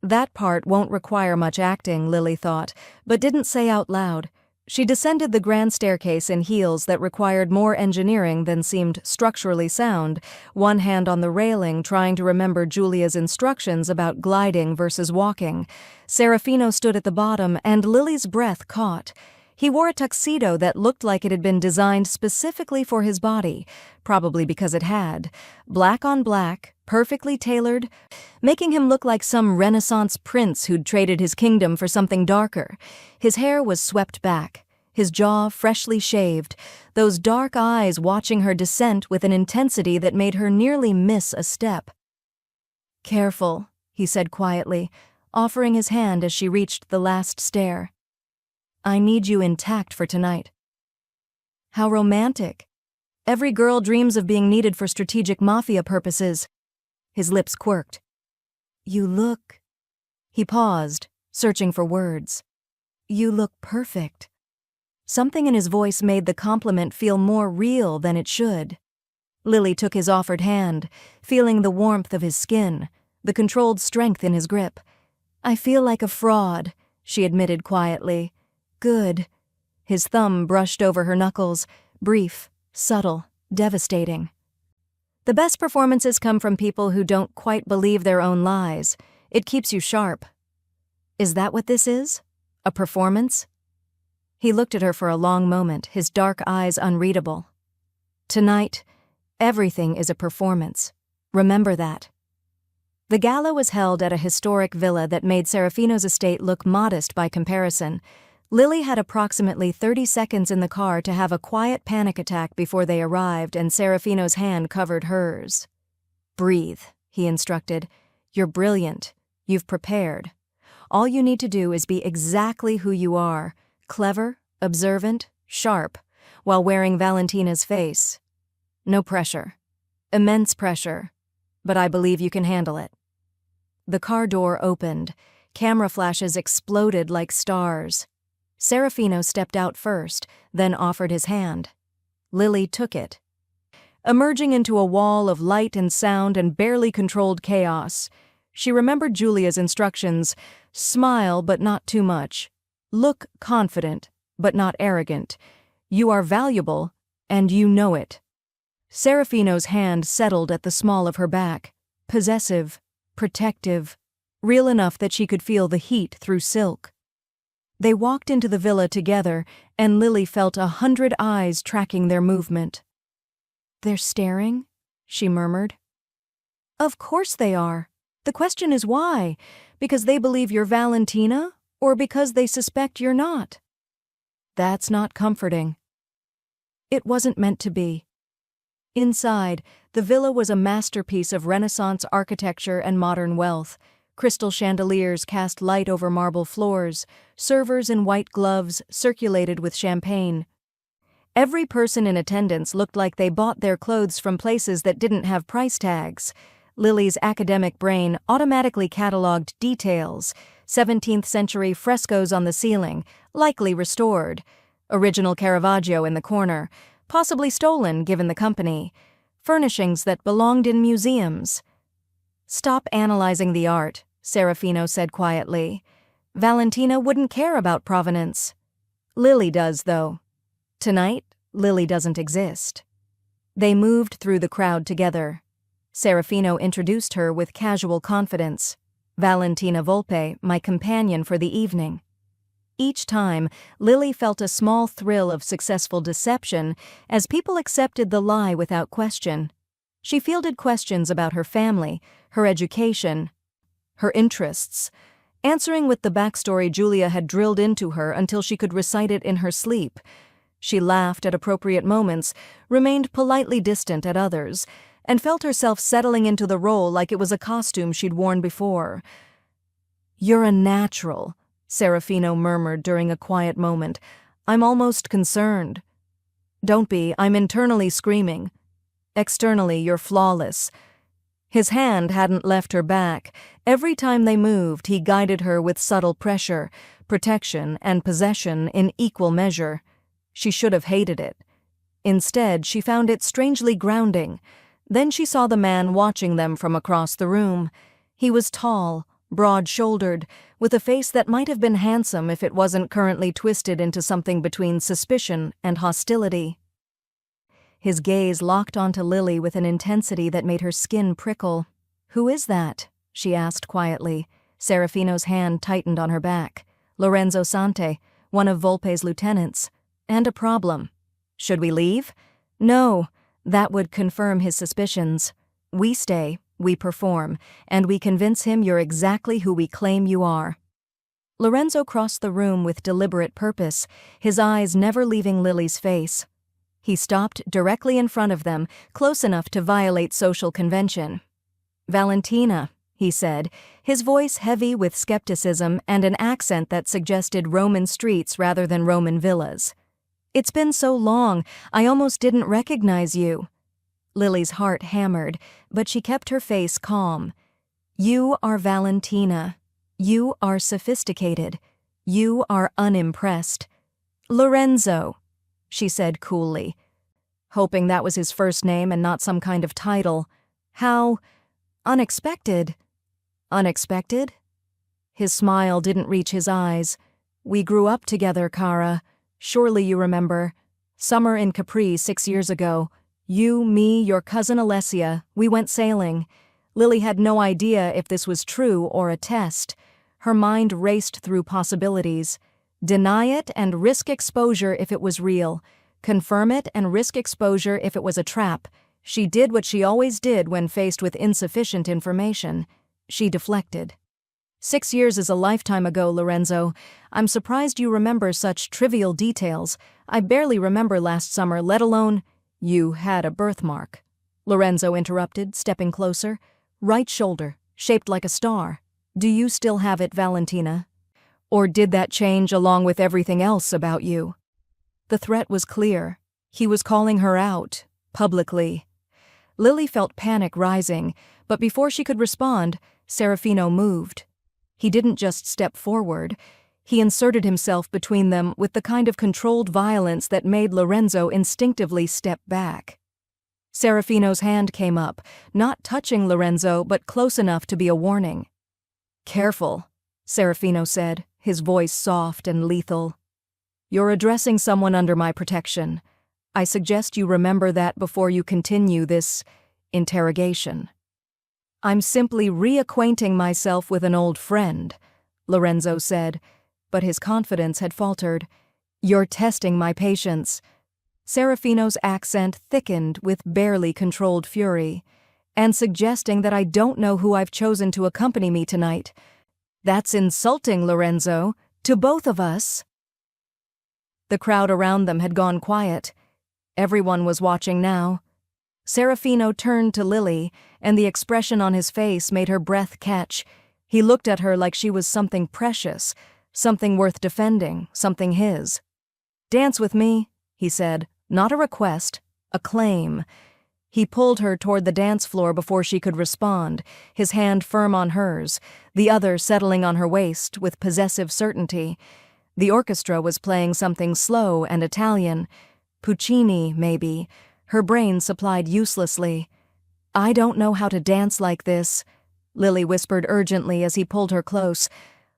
That part won't require much acting, Lily thought, but didn't say out loud. She descended the grand staircase in heels that required more engineering than seemed structurally sound, one hand on the railing trying to remember Julia's instructions about gliding versus walking. Serafino stood at the bottom, and Lily's breath caught. He wore a tuxedo that looked like it had been designed specifically for his body, probably because it had. Black on black, perfectly tailored, making him look like some Renaissance prince who'd traded his kingdom for something darker. His hair was swept back, his jaw freshly shaved, those dark eyes watching her descent with an intensity that made her nearly miss a step. "Careful," he said quietly, offering his hand as she reached the last stair. "I need you intact for tonight." How romantic. Every girl dreams of being needed for strategic mafia purposes. His lips quirked. "You look..." He paused, searching for words. "You look perfect." Something in his voice made the compliment feel more real than it should. Lily took his offered hand, feeling the warmth of his skin, the controlled strength in his grip. "I feel like a fraud," she admitted quietly. "Good." His thumb brushed over her knuckles, brief, subtle, devastating. "The best performances come from people who don't quite believe their own lies. It keeps you sharp." "Is that what this is? A performance?" He looked at her for a long moment, his dark eyes unreadable. "Tonight, everything is a performance. Remember that." The gala was held at a historic villa that made Serafino's estate look modest by comparison. Lily had approximately 30 seconds in the car to have a quiet panic attack before they arrived, and Serafino's hand covered hers. "Breathe," he instructed. "You're brilliant. You've prepared. All you need to do is be exactly who you are, clever, observant, sharp, while wearing Valentina's face. No pressure. Immense pressure. But I believe you can handle it." The car door opened. Camera flashes exploded like stars. Serafino stepped out first, then offered his hand. Lily took it. Emerging into a wall of light and sound and barely controlled chaos, she remembered Julia's instructions: smile but not too much. Look confident, but not arrogant. You are valuable, and you know it. Serafino's hand settled at the small of her back, possessive, protective, real enough that she could feel the heat through silk. They walked into the villa together, and Lily felt 100 eyes tracking their movement. "They're staring?" she murmured. Of course they are. The question is why? Because they believe you're Valentina, or because they suspect you're not? That's not comforting. It wasn't meant to be. Inside, the villa was a masterpiece of Renaissance architecture and modern wealth. Crystal chandeliers cast light over marble floors. Servers in white gloves circulated with champagne. Every person in attendance looked like they bought their clothes from places that didn't have price tags. Lily's academic brain automatically catalogued details. 17th century frescoes on the ceiling, likely restored. Original Caravaggio in the corner, possibly stolen given the company. Furnishings that belonged in museums. Stop analyzing the art, Serafino said quietly. Valentina wouldn't care about provenance. Lily does, though. Tonight, Lily doesn't exist. They moved through the crowd together. Serafino introduced her with casual confidence. Valentina Volpe, my companion for the evening. Each time, Lily felt a small thrill of successful deception as people accepted the lie without question. She fielded questions about her family, her education, her interests, answering with the backstory Julia had drilled into her until she could recite it in her sleep. She laughed at appropriate moments, remained politely distant at others, and felt herself settling into the role like it was a costume she'd worn before. "You're a natural," Serafino murmured during a quiet moment. "I'm almost concerned." "Don't be, I'm internally screaming. Externally, you're flawless." His hand hadn't left her back. Every time they moved, he guided her with subtle pressure, protection and possession in equal measure. She should have hated it. Instead, she found it strangely grounding. Then she saw the man watching them from across the room. He was tall, broad-shouldered, with a face that might have been handsome if it wasn't currently twisted into something between suspicion and hostility. His gaze locked onto Lily with an intensity that made her skin prickle. "Who is that?" she asked quietly. Serafino's hand tightened on her back. "Lorenzo Sante, one of Volpe's lieutenants. And a problem. Should we leave?" "No, that would confirm his suspicions. We stay, we perform, and we convince him you're exactly who we claim you are." Lorenzo crossed the room with deliberate purpose, his eyes never leaving Lily's face. He stopped directly in front of them, close enough to violate social convention. "Valentina," he said, his voice heavy with skepticism and an accent that suggested Roman streets rather than Roman villas. "It's been so long, I almost didn't recognize you." Lily's heart hammered, but she kept her face calm. "You are Valentina. You are sophisticated. You are unimpressed." "Lorenzo," she said coolly, hoping that was his first name and not some kind of title. "How unexpected." "Unexpected?" His smile didn't reach his eyes. "We grew up together, Cara. Surely you remember. Summer in Capri 6 years ago. You, me, your cousin Alessia, we went sailing. Lily had no idea if this was true or a test. Her mind raced through possibilities. Deny it and risk exposure if it was real. Confirm it and risk exposure if it was a trap. She did what she always did when faced with insufficient information. She deflected. 6 years is a lifetime ago, Lorenzo. I'm surprised you remember such trivial details. I barely remember last summer, let alone—" "You had a birthmark," Lorenzo interrupted, stepping closer. "Right shoulder, shaped like a star. Do you still have it, Valentina? Or did that change along with everything else about you?" The threat was clear. He was calling her out, publicly. Lily felt panic rising, but before she could respond, Serafino moved. He didn't just step forward. He inserted himself between them with the kind of controlled violence that made Lorenzo instinctively step back. Serafino's hand came up, not touching Lorenzo but close enough to be a warning. "Careful," Serafino said, his voice soft and lethal. "You're addressing someone under my protection. I suggest you remember that before you continue this interrogation." "I'm simply reacquainting myself with an old friend," Lorenzo said, but his confidence had faltered. "You're testing my patience." Serafino's accent thickened with barely controlled fury. and suggesting that I don't know who I've chosen to accompany me tonight. That's insulting, Lorenzo, to both of us." The crowd around them had gone quiet. Everyone was watching now. Serafino turned to Lily, and the expression on his face made her breath catch. He looked at her like she was something precious, something worth defending, something his. "Dance with me," he said, not a request, a claim. He pulled her toward the dance floor before she could respond, his hand firm on hers, the other settling on her waist with possessive certainty. The orchestra was playing something slow and Italian. Puccini, maybe. Her brain supplied uselessly. "I don't know how to dance like this," Lily whispered urgently as he pulled her close.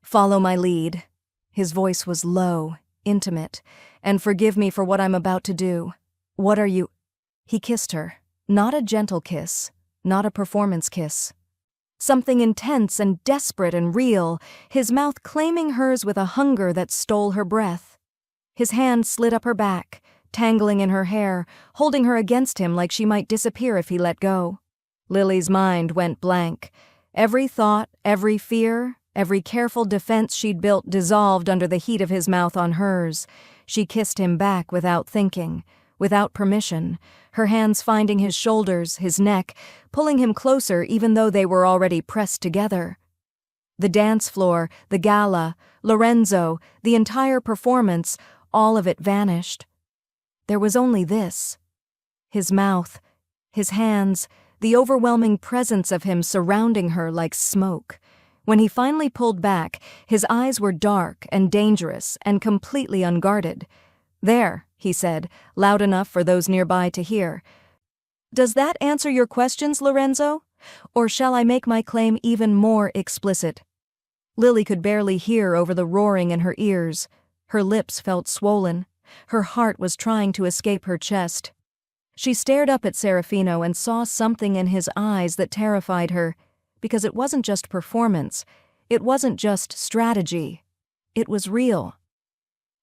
"Follow my lead." His voice was low, intimate. "And forgive me for what I'm about to do. What are you—" He kissed her. Not a gentle kiss, not a performance kiss. Something intense and desperate and real, his mouth claiming hers with a hunger that stole her breath. His hand slid up her back, tangling in her hair, holding her against him like she might disappear if he let go. Lily's mind went blank. Every thought, every fear, every careful defense she'd built dissolved under the heat of his mouth on hers. She kissed him back without thinking, without permission, her hands finding his shoulders, his neck, pulling him closer even though they were already pressed together. The dance floor, the gala, Lorenzo, the entire performance, all of it vanished. There was only this. His mouth, his hands, the overwhelming presence of him surrounding her like smoke. When he finally pulled back, his eyes were dark and dangerous and completely unguarded. "There," he said, loud enough for those nearby to hear. "Does that answer your questions, Lorenzo? Or shall I make my claim even more explicit?" Lily could barely hear over the roaring in her ears. Her lips felt swollen. Her heart was trying to escape her chest. She stared up at Serafino and saw something in his eyes that terrified her, because it wasn't just performance. It wasn't just strategy. It was real.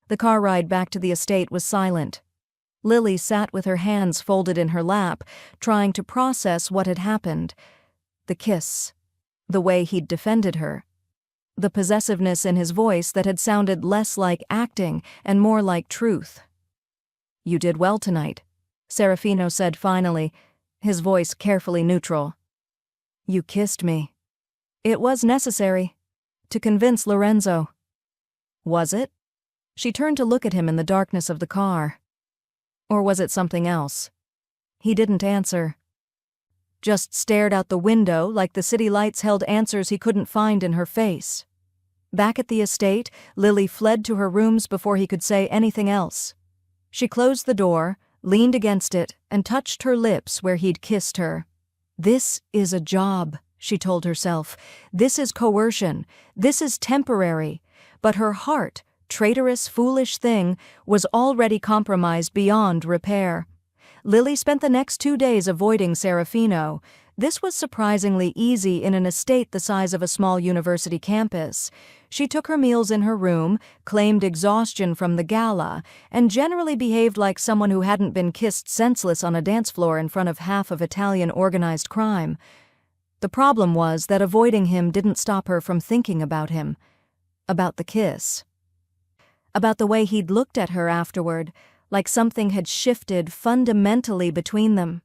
The car ride back to the estate was silent. Lily sat with her hands folded in her lap, trying to process what had happened. The kiss. The way he'd defended her. The possessiveness in his voice that had sounded less like acting and more like truth. "You did well tonight," Serafino said finally, his voice carefully neutral. "You kissed me." "It was necessary. To convince Lorenzo." "Was it?" She turned to look at him in the darkness of the car. Or was it something else? He didn't answer. Just stared out the window like the city lights held answers he couldn't find in her face. Back at the estate, Lily fled to her rooms before he could say anything else. She closed the door, leaned against it, and touched her lips where he'd kissed her. "This is a job," she told herself. "This is coercion. This is temporary." But her heart, traitorous, foolish thing, was already compromised beyond repair. Lily spent the next 2 days avoiding Serafino. This was surprisingly easy in an estate the size of a small university campus. She took her meals in her room, claimed exhaustion from the gala, and generally behaved like someone who hadn't been kissed senseless on a dance floor in front of half of Italian organized crime. The problem was that avoiding him didn't stop her from thinking about him. About the kiss. About the way he'd looked at her afterward, like something had shifted fundamentally between them.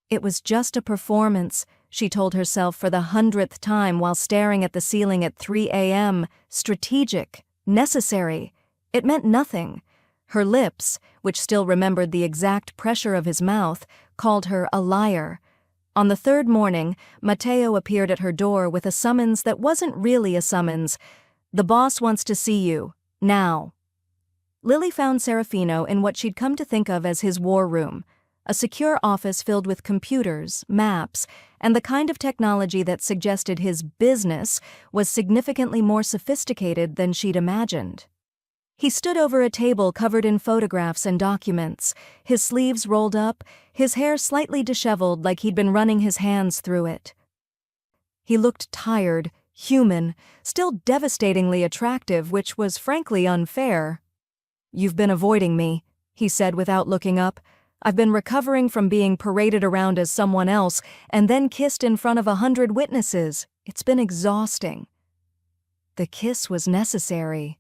It was just a performance, she told herself for the 100th time while staring at the ceiling at 3 a.m., strategic, necessary. It meant nothing. Her lips, which still remembered the exact pressure of his mouth, called her a liar. On the 3rd morning, Matteo appeared at her door with a summons that wasn't really a summons. "The boss wants to see you. Now." Lily found Serafino in what she'd come to think of as his war room, a secure office filled with computers, maps, and the kind of technology that suggested his business was significantly more sophisticated than she'd imagined. He stood over a table covered in photographs and documents, his sleeves rolled up, his hair slightly disheveled like he'd been running his hands through it. He looked tired, human, still devastatingly attractive, which was frankly unfair. "You've been avoiding me," he said without looking up. I've been recovering from being paraded around as someone else and then kissed in front of 100 witnesses. It's been exhausting. The kiss was necessary.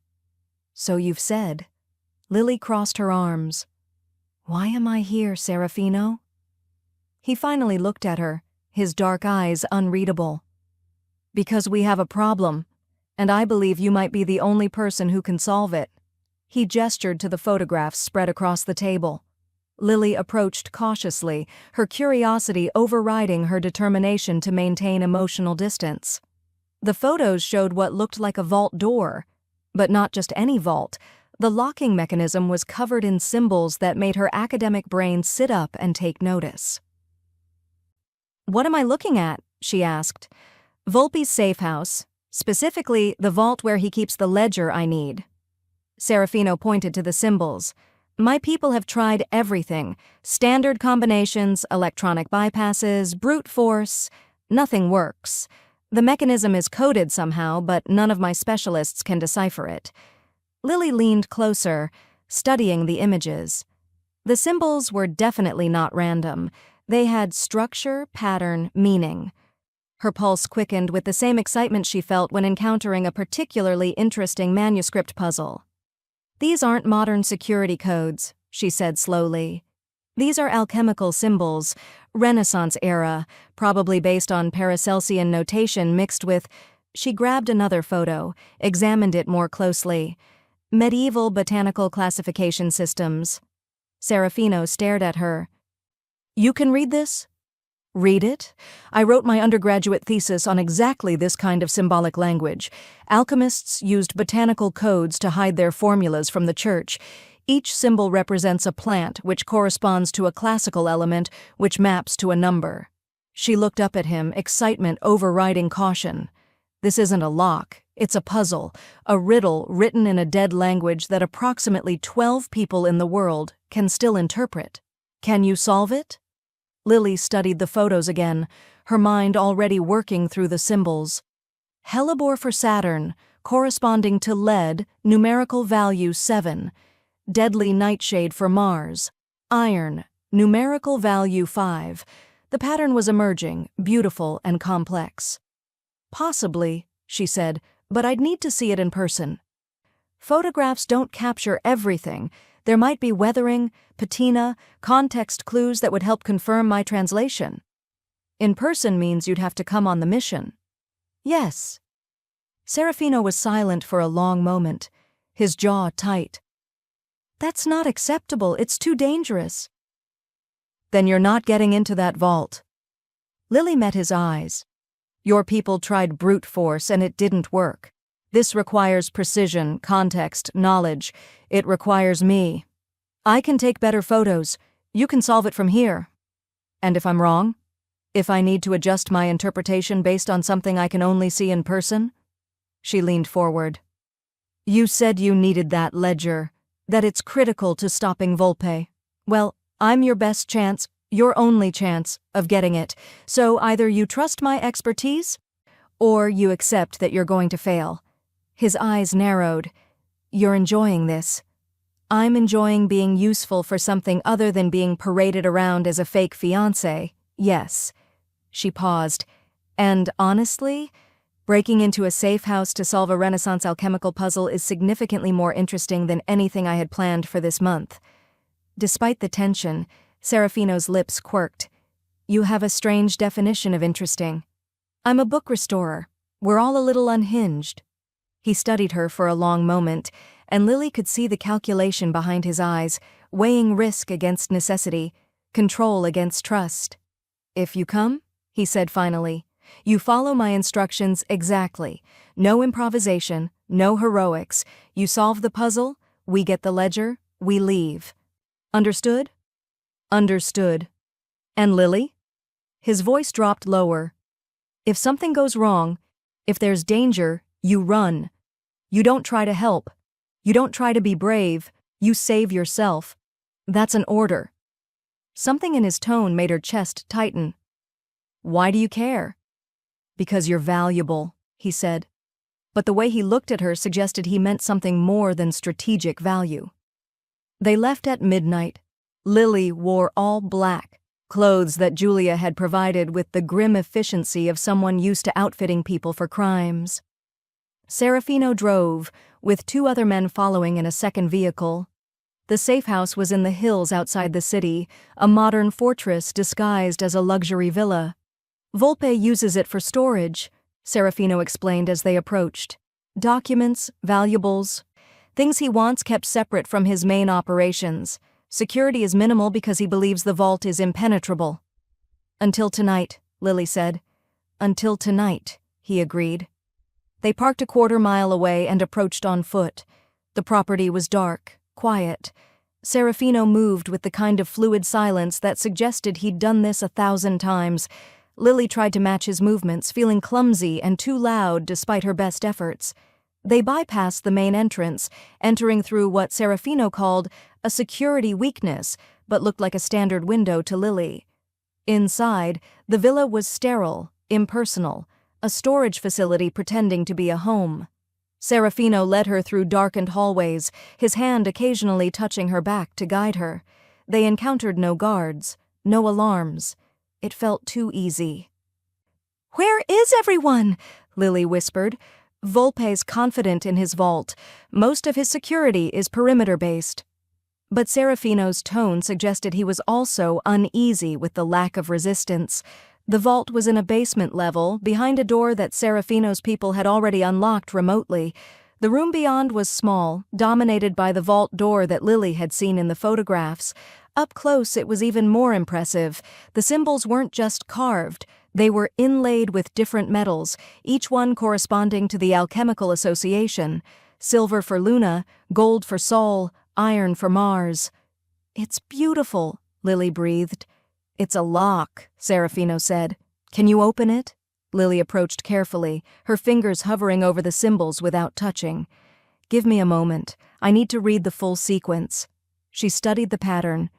So you've said. Lily crossed her arms. Why am I here, Serafino? He finally looked at her, his dark eyes unreadable. Because we have a problem, and I believe you might be the only person who can solve it. He gestured to the photographs spread across the table. Lily approached cautiously, her curiosity overriding her determination to maintain emotional distance. The photos showed what looked like a vault door, but not just any vault. The locking mechanism was covered in symbols that made her academic brain sit up and take notice. "What am I looking at?" she asked. "Volpe's safe house, specifically the vault where he keeps the ledger I need." Serafino pointed to the symbols. "My people have tried everything. Standard combinations, electronic bypasses, brute force. Nothing works. The mechanism is coded somehow, but none of my specialists can decipher it." Lily leaned closer, studying the images. The symbols were definitely not random. They had structure, pattern, meaning. Her pulse quickened with the same excitement she felt when encountering a particularly interesting manuscript puzzle. "These aren't modern security codes," she said slowly. "These are alchemical symbols, Renaissance era, probably based on Paracelsian notation mixed with—" She grabbed another photo, examined it more closely. "Medieval botanical classification systems." Serafino stared at her. "You can read this?" "Read it? I wrote my undergraduate thesis on exactly this kind of symbolic language. Alchemists used botanical codes to hide their formulas from the church. Each symbol represents a plant, which corresponds to a classical element, which maps to a number." She looked up at him, excitement overriding caution. "This isn't a lock. It's a puzzle, a riddle written in a dead language that approximately 12 people in the world can still interpret. Can you solve it?" Lily studied the photos again, her mind already working through the symbols. Hellebore for Saturn, corresponding to lead, numerical value 7. Deadly nightshade for Mars. Iron, numerical value 5. The pattern was emerging, beautiful and complex. "Possibly," she said, "but I'd need to see it in person. Photographs don't capture everything. There might be weathering, patina, context clues that would help confirm my translation. In person means you'd have to come on the mission." "Yes." Serafino was silent for a long moment, his jaw tight. "That's not acceptable. It's too dangerous." "Then you're not getting into that vault." Lily met his eyes. "Your people tried brute force and it didn't work. This requires precision, context, knowledge. It requires me. I can take better photos. You can solve it from here. And if I'm wrong? If I need to adjust my interpretation based on something I can only see in person?" She leaned forward. "You said you needed that ledger, that it's critical to stopping Volpe. Well, I'm your best chance, your only chance, of getting it. So either you trust my expertise, or you accept that you're going to fail." His eyes narrowed. "You're enjoying this. I'm enjoying being useful for something other than being paraded around as a fake fiancé. Yes." She paused. "And honestly, breaking into a safe house to solve a Renaissance alchemical puzzle is significantly more interesting than anything I had planned for this month." Despite the tension, Serafino's lips quirked. "You have a strange definition of interesting." "I'm a book restorer. We're all a little unhinged." He studied her for a long moment, and Lily could see the calculation behind his eyes, weighing risk against necessity, control against trust. "If you come," he said finally, "you follow my instructions exactly. No improvisation, no heroics. You solve the puzzle, we get the ledger, we leave. Understood?" "Understood." "And Lily?" His voice dropped lower. "If something goes wrong, if there's danger, you run. You don't try to help. You don't try to be brave. You save yourself. That's an order." Something in his tone made her chest tighten. "Why do you care?" "Because you're valuable," he said. But the way he looked at her suggested he meant something more than strategic value. They left at midnight. Lily wore all black, clothes that Julia had provided with the grim efficiency of someone used to outfitting people for crimes. Serafino drove, with 2 other men following in a second vehicle. The safe house was in the hills outside the city, a modern fortress disguised as a luxury villa. Volpe uses it for storage, Serafino explained as they approached. Documents, valuables, things he wants kept separate from his main operations. Security is minimal because he believes the vault is impenetrable. Until tonight, Lily said. Until tonight, he agreed. They parked a quarter-mile away and approached on foot. The property was dark, quiet. Serafino moved with the kind of fluid silence that suggested he'd done this 1,000 times. Lily tried to match his movements, feeling clumsy and too loud despite her best efforts. They bypassed the main entrance, entering through what Serafino called a security weakness, but looked like a standard window to Lily. Inside, the villa was sterile, impersonal, a storage facility pretending to be a home. Serafino led her through darkened hallways, his hand occasionally touching her back to guide her. They encountered no guards, no alarms. It felt too easy. "Where is everyone?" Lily whispered. Volpe's confident in his vault. Most of his security is perimeter-based. But Serafino's tone suggested he was also uneasy with the lack of resistance. The vault was in a basement level, behind a door that Serafino's people had already unlocked remotely. The room beyond was small, dominated by the vault door that Lily had seen in the photographs. Up close, it was even more impressive. The symbols weren't just carved. They were inlaid with different metals, each one corresponding to the alchemical association. Silver for Luna, gold for Sol, iron for Mars. "It's beautiful," Lily breathed. "It's a lock," Serafino said. "Can you open it?" Lily approached carefully, her fingers hovering over the symbols without touching. "Give me a moment. I need to read the full sequence." She studied the pattern,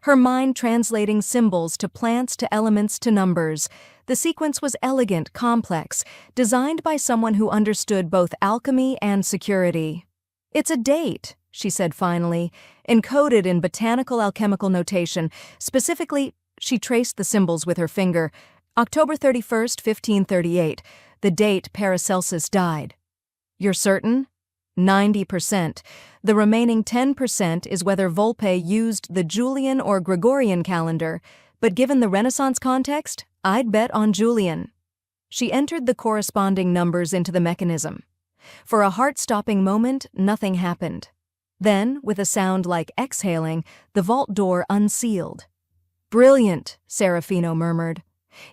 her mind translating symbols to plants to elements to numbers. The sequence was elegant, complex, designed by someone who understood both alchemy and security. "It's a date," she said finally, encoded in botanical alchemical notation. Specifically, she traced the symbols with her finger. October 31st, 1538, the date Paracelsus died. "You're certain?" 90%. The remaining 10% is whether Volpe used the Julian or Gregorian calendar, but given the Renaissance context, I'd bet on Julian. She entered the corresponding numbers into the mechanism. For a heart-stopping moment, nothing happened. Then, with a sound like exhaling, the vault door unsealed. "Brilliant," Serafino murmured.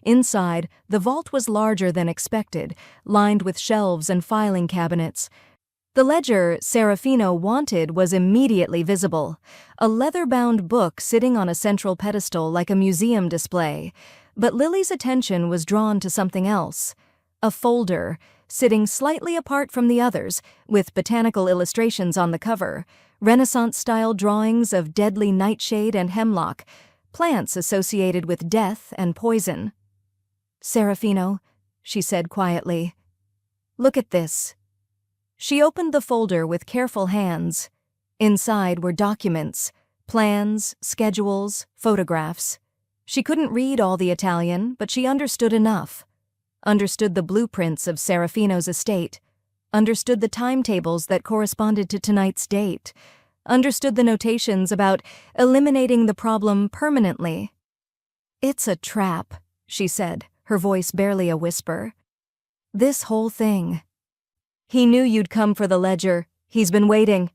Inside, the vault was larger than expected, lined with shelves and filing cabinets. The ledger Serafino wanted was immediately visible, a leather-bound book sitting on a central pedestal like a museum display. But Lily's attention was drawn to something else. A folder, sitting slightly apart from the others, with botanical illustrations on the cover, Renaissance-style drawings of deadly nightshade and hemlock, plants associated with death and poison. "Serafino," she said quietly, "look at this." She opened the folder with careful hands. Inside were documents, plans, schedules, photographs. She couldn't read all the Italian, but she understood enough. Understood the blueprints of Serafino's estate. Understood the timetables that corresponded to tonight's date. Understood the notations about eliminating the problem permanently. "It's a trap," she said, her voice barely a whisper. "This whole thing. He knew you'd come for the ledger. He's been waiting."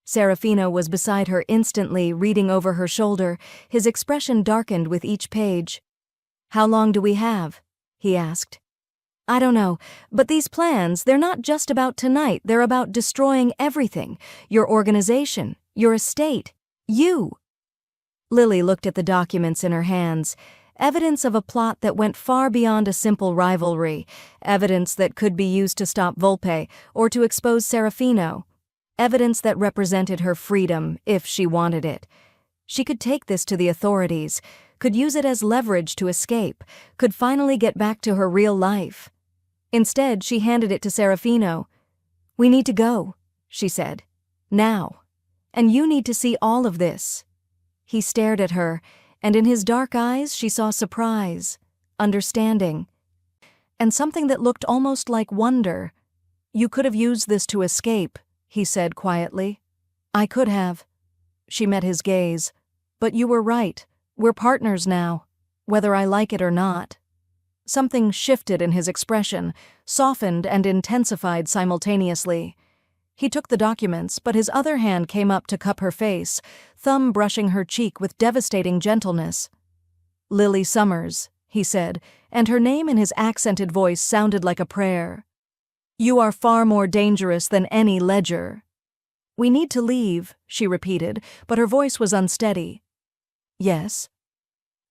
Serafino was beside her instantly, reading over her shoulder. His expression darkened with each page. "How long do we have?" he asked. "I don't know, but these plans, they're not just about tonight. They're about destroying everything. Your organization, your estate, you." Lily looked at the documents in her hands. Evidence of a plot that went far beyond a simple rivalry. Evidence that could be used to stop Volpe or to expose Serafino. Evidence that represented her freedom, if she wanted it. She could take this to the authorities, could use it as leverage to escape, could finally get back to her real life. Instead, she handed it to Serafino. "We need to go," she said. "Now. And you need to see all of this." He stared at her, and in his dark eyes she saw surprise, understanding, and something that looked almost like wonder. "You could have used this to escape," he said quietly. "I could have." She met his gaze. "But you were right. We're partners now, whether I like it or not." Something shifted in his expression, softened and intensified simultaneously. He took the documents, but his other hand came up to cup her face, thumb brushing her cheek with devastating gentleness. "Lily Summers," he said, and her name in his accented voice sounded like a prayer. "You are far more dangerous than any ledger." "We need to leave," she repeated, but her voice was unsteady. "Yes."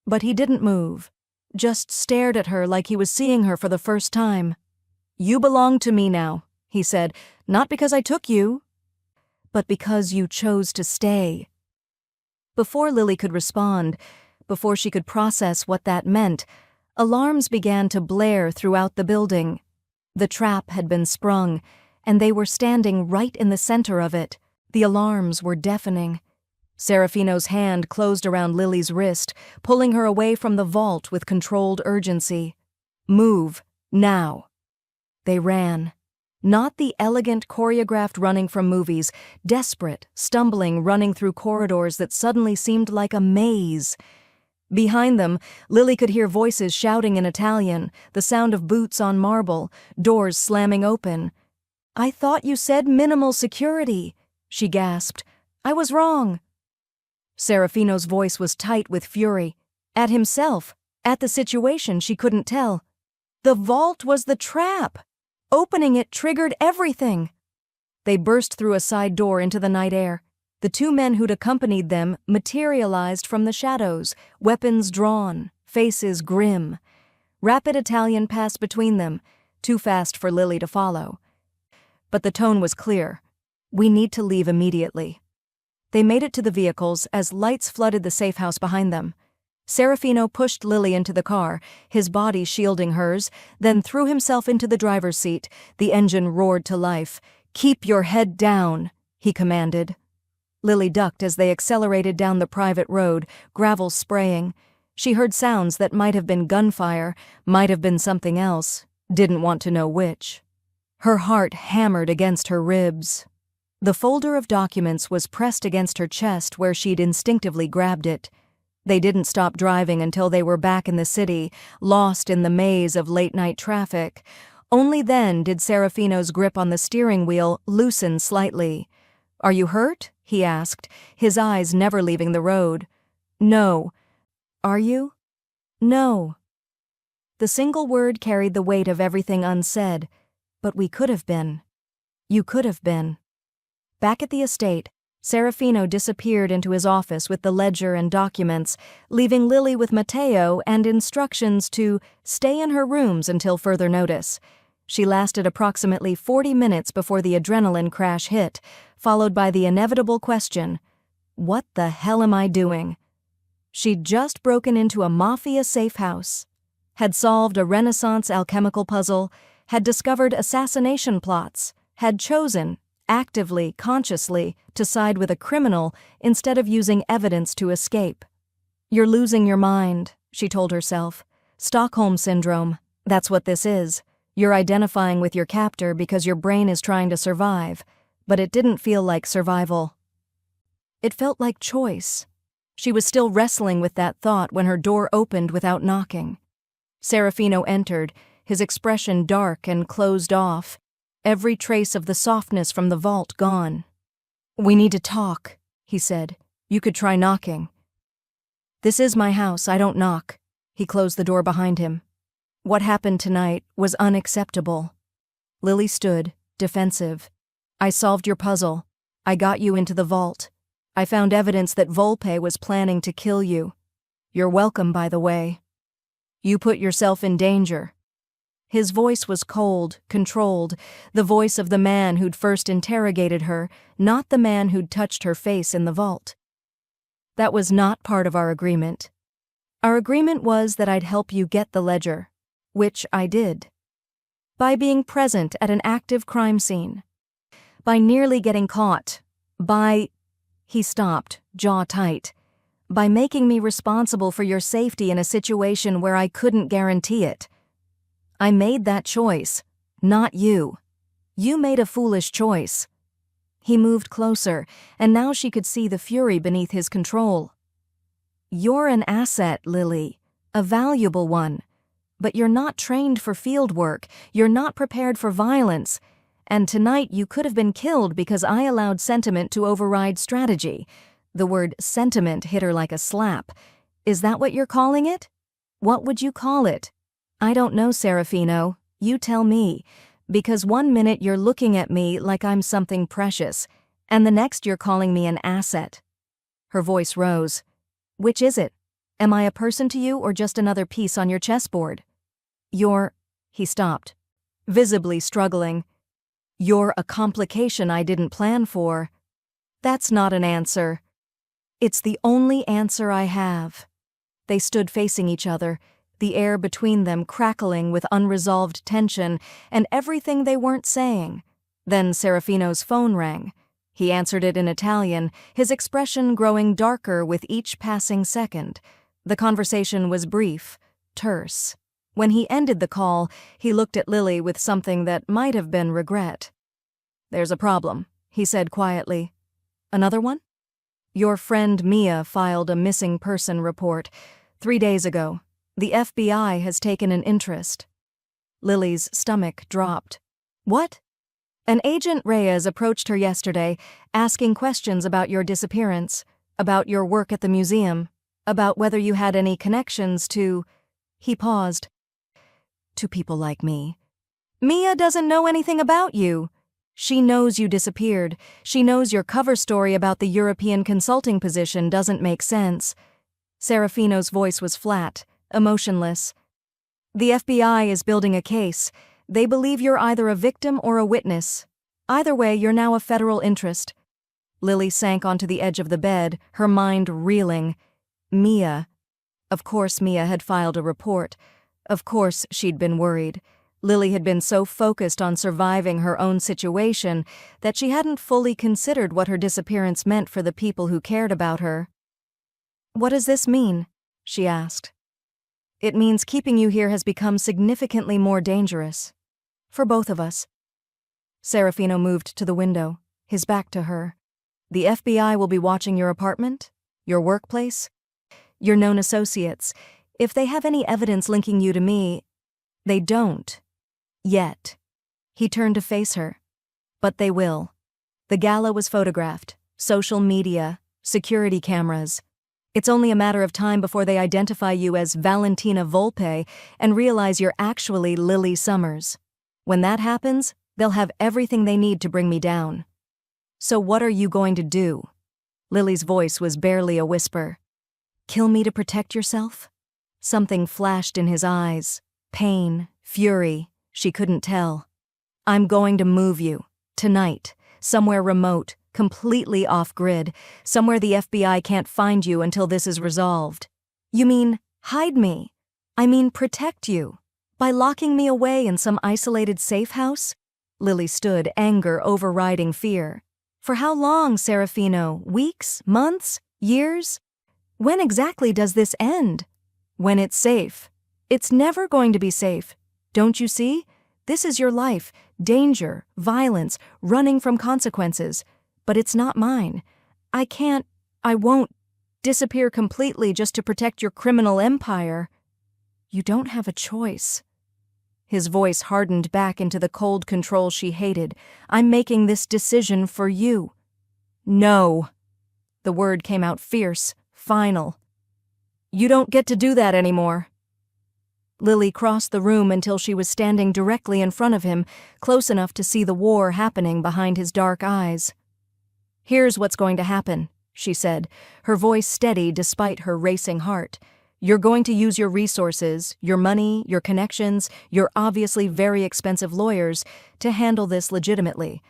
But he didn't move, just stared at her like he was seeing her for the first time. "You belong to me now," he said, "not because I took you, but because you chose to stay." Before Lily could respond, before she could process what that meant, alarms began to blare throughout the building. The trap had been sprung, and they were standing right in the center of it. The alarms were deafening. Serafino's hand closed around Lily's wrist, pulling her away from the vault with controlled urgency. "Move, now." They ran. Not the elegant, choreographed running from movies, desperate, stumbling, running through corridors that suddenly seemed like a maze. Behind them, Lily could hear voices shouting in Italian, the sound of boots on marble, doors slamming open. "I thought you said minimal security," she gasped. "I was wrong." Serafino's voice was tight with fury. At himself, at the situation, she couldn't tell. The vault was the trap. Opening it triggered everything. They burst through a side door into the night air. The two men who'd accompanied them materialized from the shadows, weapons drawn, faces grim. Rapid Italian passed between them, too fast for Lily to follow. But the tone was clear. "We need to leave immediately." They made it to the vehicles as lights flooded the safe house behind them. Serafino pushed Lily into the car, his body shielding hers, then threw himself into the driver's seat. The engine roared to life. "Keep your head down," he commanded. Lily ducked as they accelerated down the private road, gravel spraying. She heard sounds that might have been gunfire, might have been something else, didn't want to know which. Her heart hammered against her ribs. The folder of documents was pressed against her chest where she'd instinctively grabbed it. They didn't stop driving until they were back in the city, lost in the maze of late-night traffic. Only then did Serafino's grip on the steering wheel loosen slightly. "Are you hurt?" he asked, his eyes never leaving the road. "No." "Are you?" "No." The single word carried the weight of everything unsaid. "But we could have been. You could have been." Back at the estate, Serafino disappeared into his office with the ledger and documents, leaving Lily with Matteo and instructions to stay in her rooms until further notice. She lasted approximately 40 minutes before the adrenaline crash hit, followed by the inevitable question, "What the hell am I doing?" She'd just broken into a mafia safe house, had solved a Renaissance alchemical puzzle, had discovered assassination plots, had chosen, actively, consciously, to side with a criminal instead of using evidence to escape. "You're losing your mind," she told herself. "Stockholm Syndrome, that's what this is. You're identifying with your captor because your brain is trying to survive, but it didn't feel like survival. It felt like choice." She was still wrestling with that thought when her door opened without knocking. Serafino entered, his expression dark and closed off, every trace of the softness from the vault gone. "We need to talk," he said. "You could try knocking." "This is my house, I don't knock." He closed the door behind him. What happened tonight was unacceptable. Lily stood, defensive. "I solved your puzzle. I got you into the vault. I found evidence that Volpe was planning to kill you. You're welcome, by the way. You put yourself in danger." His voice was cold, controlled, the voice of the man who'd first interrogated her, not the man who'd touched her face in the vault. "That was not part of our agreement. Our agreement was that I'd help you get the ledger, which I did. By being present at an active crime scene. By nearly getting caught. By—" He stopped, jaw tight. By making me responsible for your safety in a situation where I couldn't guarantee it. I made that choice, not you. You made a foolish choice. He moved closer, and now she could see the fury beneath his control. You're an asset, Lily, a valuable one. But you're not trained for field work, you're not prepared for violence, and tonight you could have been killed because I allowed sentiment to override strategy. The word sentiment hit her like a slap. Is that what you're calling it? What would you call it? I don't know, Serafino. You tell me. Because one minute you're looking at me like I'm something precious, and the next you're calling me an asset. Her voice rose. Which is it? Am I a person to you or just another piece on your chessboard? He stopped, visibly struggling. You're a complication I didn't plan for. That's not an answer. It's the only answer I have. They stood facing each other, the air between them crackling with unresolved tension and everything they weren't saying. Then Serafino's phone rang. He answered it in Italian, his expression growing darker with each passing second. The conversation was brief, terse. When he ended the call, he looked at Lily with something that might have been regret. There's a problem, he said quietly. Another one? Your friend Mia filed a missing person report 3 days ago. The FBI has taken an interest. Lily's stomach dropped. What? An Agent Reyes approached her yesterday, asking questions about your disappearance, about your work at the museum, about whether you had any connections to... He paused. To people like me. Mia doesn't know anything about you. She knows you disappeared. She knows your cover story about the European consulting position doesn't make sense. Serafino's voice was flat, emotionless. The FBI is building a case. They believe you're either a victim or a witness. Either way, you're now a federal interest. Lily sank onto the edge of the bed, her mind reeling. Mia. Of course Mia had filed a report. Of course she'd been worried. Lily had been so focused on surviving her own situation that she hadn't fully considered what her disappearance meant for the people who cared about her. What does this mean? She asked. It means keeping you here has become significantly more dangerous. For both of us. Serafino moved to the window, his back to her. The FBI will be watching your apartment, your workplace, your known associates. If they have any evidence linking you to me, they don't. Yet. He turned to face her. But they will. The gala was photographed, social media, security cameras. It's only a matter of time before they identify you as Valentina Volpe and realize you're actually Lily Summers. When that happens, they'll have everything they need to bring me down. So what are you going to do? Lily's voice was barely a whisper. Kill me to protect yourself? Something flashed in his eyes. Pain, fury, she couldn't tell. I'm going to move you. Tonight. Somewhere remote, completely off-grid. Somewhere the FBI can't find you until this is resolved. You mean, hide me? I mean, protect you. By locking me away in some isolated safe house? Lily stood, anger overriding fear. For how long, Serafino? Weeks? Months? Years? When exactly does this end? When it's safe. It's never going to be safe. Don't you see? This is your life. Danger, violence, running from consequences. But it's not mine. I won't disappear completely just to protect your criminal empire. You don't have a choice. His voice hardened back into the cold control she hated. I'm making this decision for you. No. The word came out fierce, final. You don't get to do that anymore. Lily crossed the room until she was standing directly in front of him, close enough to see the war happening behind his dark eyes. Here's what's going to happen, she said, her voice steady despite her racing heart. You're going to use your resources, your money, your connections, your obviously very expensive lawyers to handle this legitimately.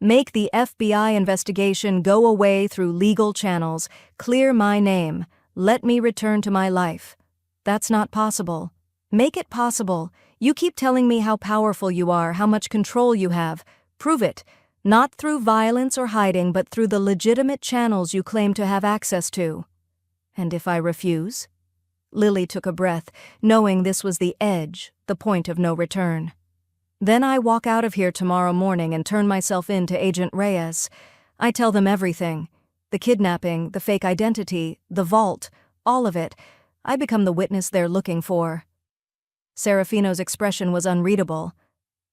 Make the FBI investigation go away through legal channels. Clear my name. Let me return to my life. That's not possible. Make it possible. You keep telling me how powerful you are, how much control you have. Prove it. Not through violence or hiding, but through the legitimate channels you claim to have access to. And if I refuse? Lily took a breath, knowing this was the edge, the point of no return. Then I walk out of here tomorrow morning and turn myself in to Agent Reyes. I tell them everything. The kidnapping, the fake identity, the vault, all of it. I become the witness they're looking for. Serafino's expression was unreadable.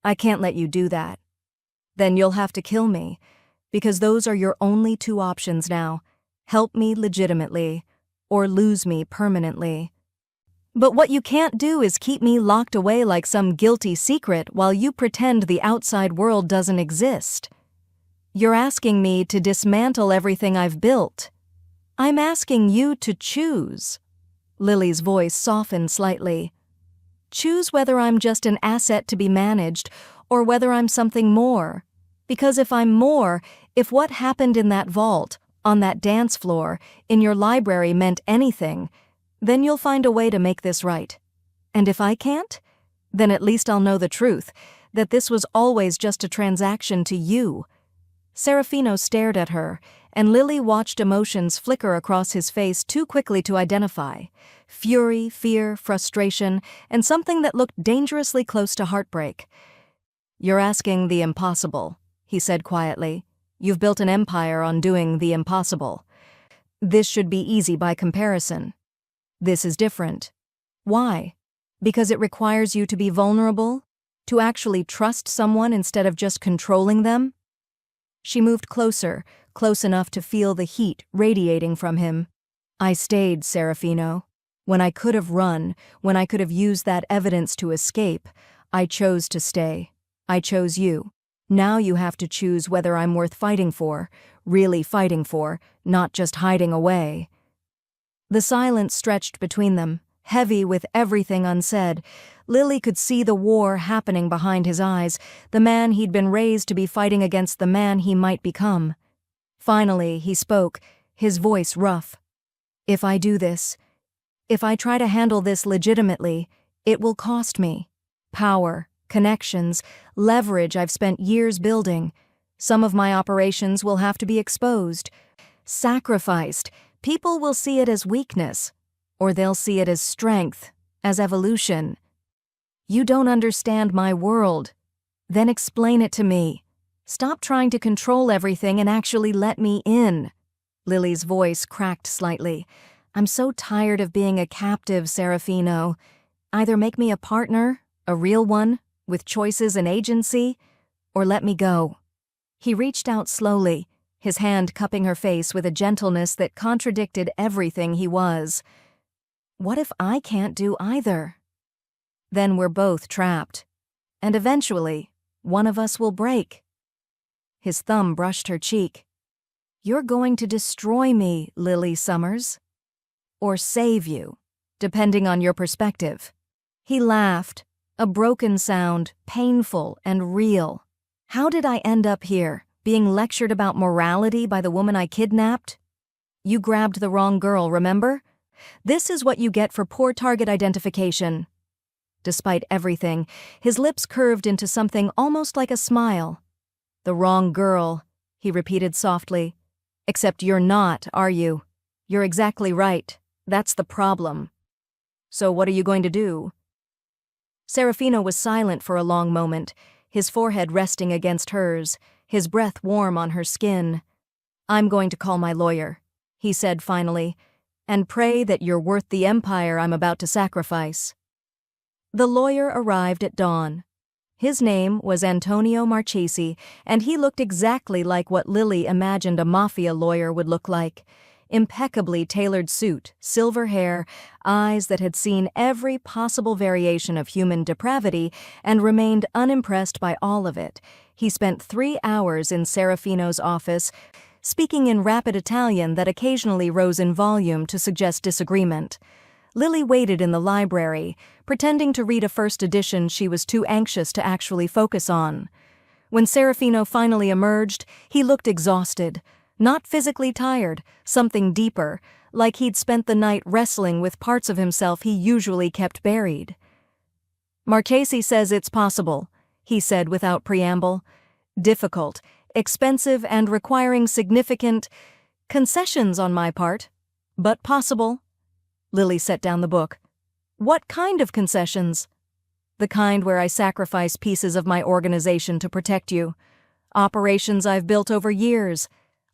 I can't let you do that. Then you'll have to kill me, because those are your only two options now. Help me legitimately, or lose me permanently. But what you can't do is keep me locked away like some guilty secret while you pretend the outside world doesn't exist. You're asking me to dismantle everything I've built. I'm asking you to choose. Lily's voice softened slightly. Choose whether I'm just an asset to be managed or whether I'm something more. Because if I'm more, if what happened in that vault, on that dance floor, in your library meant anything, then you'll find a way to make this right. And if I can't, then at least I'll know the truth, that this was always just a transaction to you. Serafino stared at her, and Lily watched emotions flicker across his face too quickly to identify. Fury, fear, frustration, and something that looked dangerously close to heartbreak. You're asking the impossible, he said quietly. You've built an empire on doing the impossible. This should be easy by comparison. This is different. Why? Because it requires you to be vulnerable? To actually trust someone instead of just controlling them? She moved closer, close enough to feel the heat radiating from him. I stayed, Serafino. When I could have run, when I could have used that evidence to escape, I chose to stay. I chose you. Now you have to choose whether I'm worth fighting for, really fighting for, not just hiding away. The silence stretched between them, heavy with everything unsaid. Lily could see the war happening behind his eyes, the man he'd been raised to be fighting against the man he might become. Finally, he spoke, his voice rough. If I do this, if I try to handle this legitimately, it will cost me. Power, connections, leverage I've spent years building. Some of my operations will have to be exposed, sacrificed. People will see it as weakness, or they'll see it as strength, as evolution. You don't understand my world. Then explain it to me. Stop trying to control everything and actually let me in. Lily's voice cracked slightly. I'm so tired of being a captive, Serafino. Either make me a partner, a real one, with choices and agency, or let me go. He reached out slowly, his hand cupping her face with a gentleness that contradicted everything he was. What if I can't do either? Then we're both trapped. And eventually, one of us will break. His thumb brushed her cheek. You're going to destroy me, Lily Summers. Or save you, depending on your perspective. He laughed, a broken sound, painful and real. How did I end up here, being lectured about morality by the woman I kidnapped? You grabbed the wrong girl, remember? This is what you get for poor target identification. Despite everything, his lips curved into something almost like a smile. The wrong girl, he repeated softly. Except you're not, are you? You're exactly right. That's the problem. So what are you going to do? Serafino was silent for a long moment, his forehead resting against hers, his breath warm on her skin. I'm going to call my lawyer, he said finally, and pray that you're worth the empire I'm about to sacrifice. The lawyer arrived at dawn. His name was Antonio Marchesi, and he looked exactly like what Lily imagined a mafia lawyer would look like. Impeccably tailored suit, silver hair, eyes that had seen every possible variation of human depravity and remained unimpressed by all of it. He spent 3 hours in Serafino's office, speaking in rapid Italian that occasionally rose in volume to suggest disagreement. Lily waited in the library, pretending to read a first edition she was too anxious to actually focus on. When Serafino finally emerged, he looked exhausted. Not physically tired, something deeper, like he'd spent the night wrestling with parts of himself he usually kept buried. Marchesi says it's possible, he said without preamble. Difficult, expensive, and requiring significant concessions on my part, But possible. Lily set down the book. What kind of concessions? The kind where I sacrifice pieces of my organization to protect you. Operations I've built over years.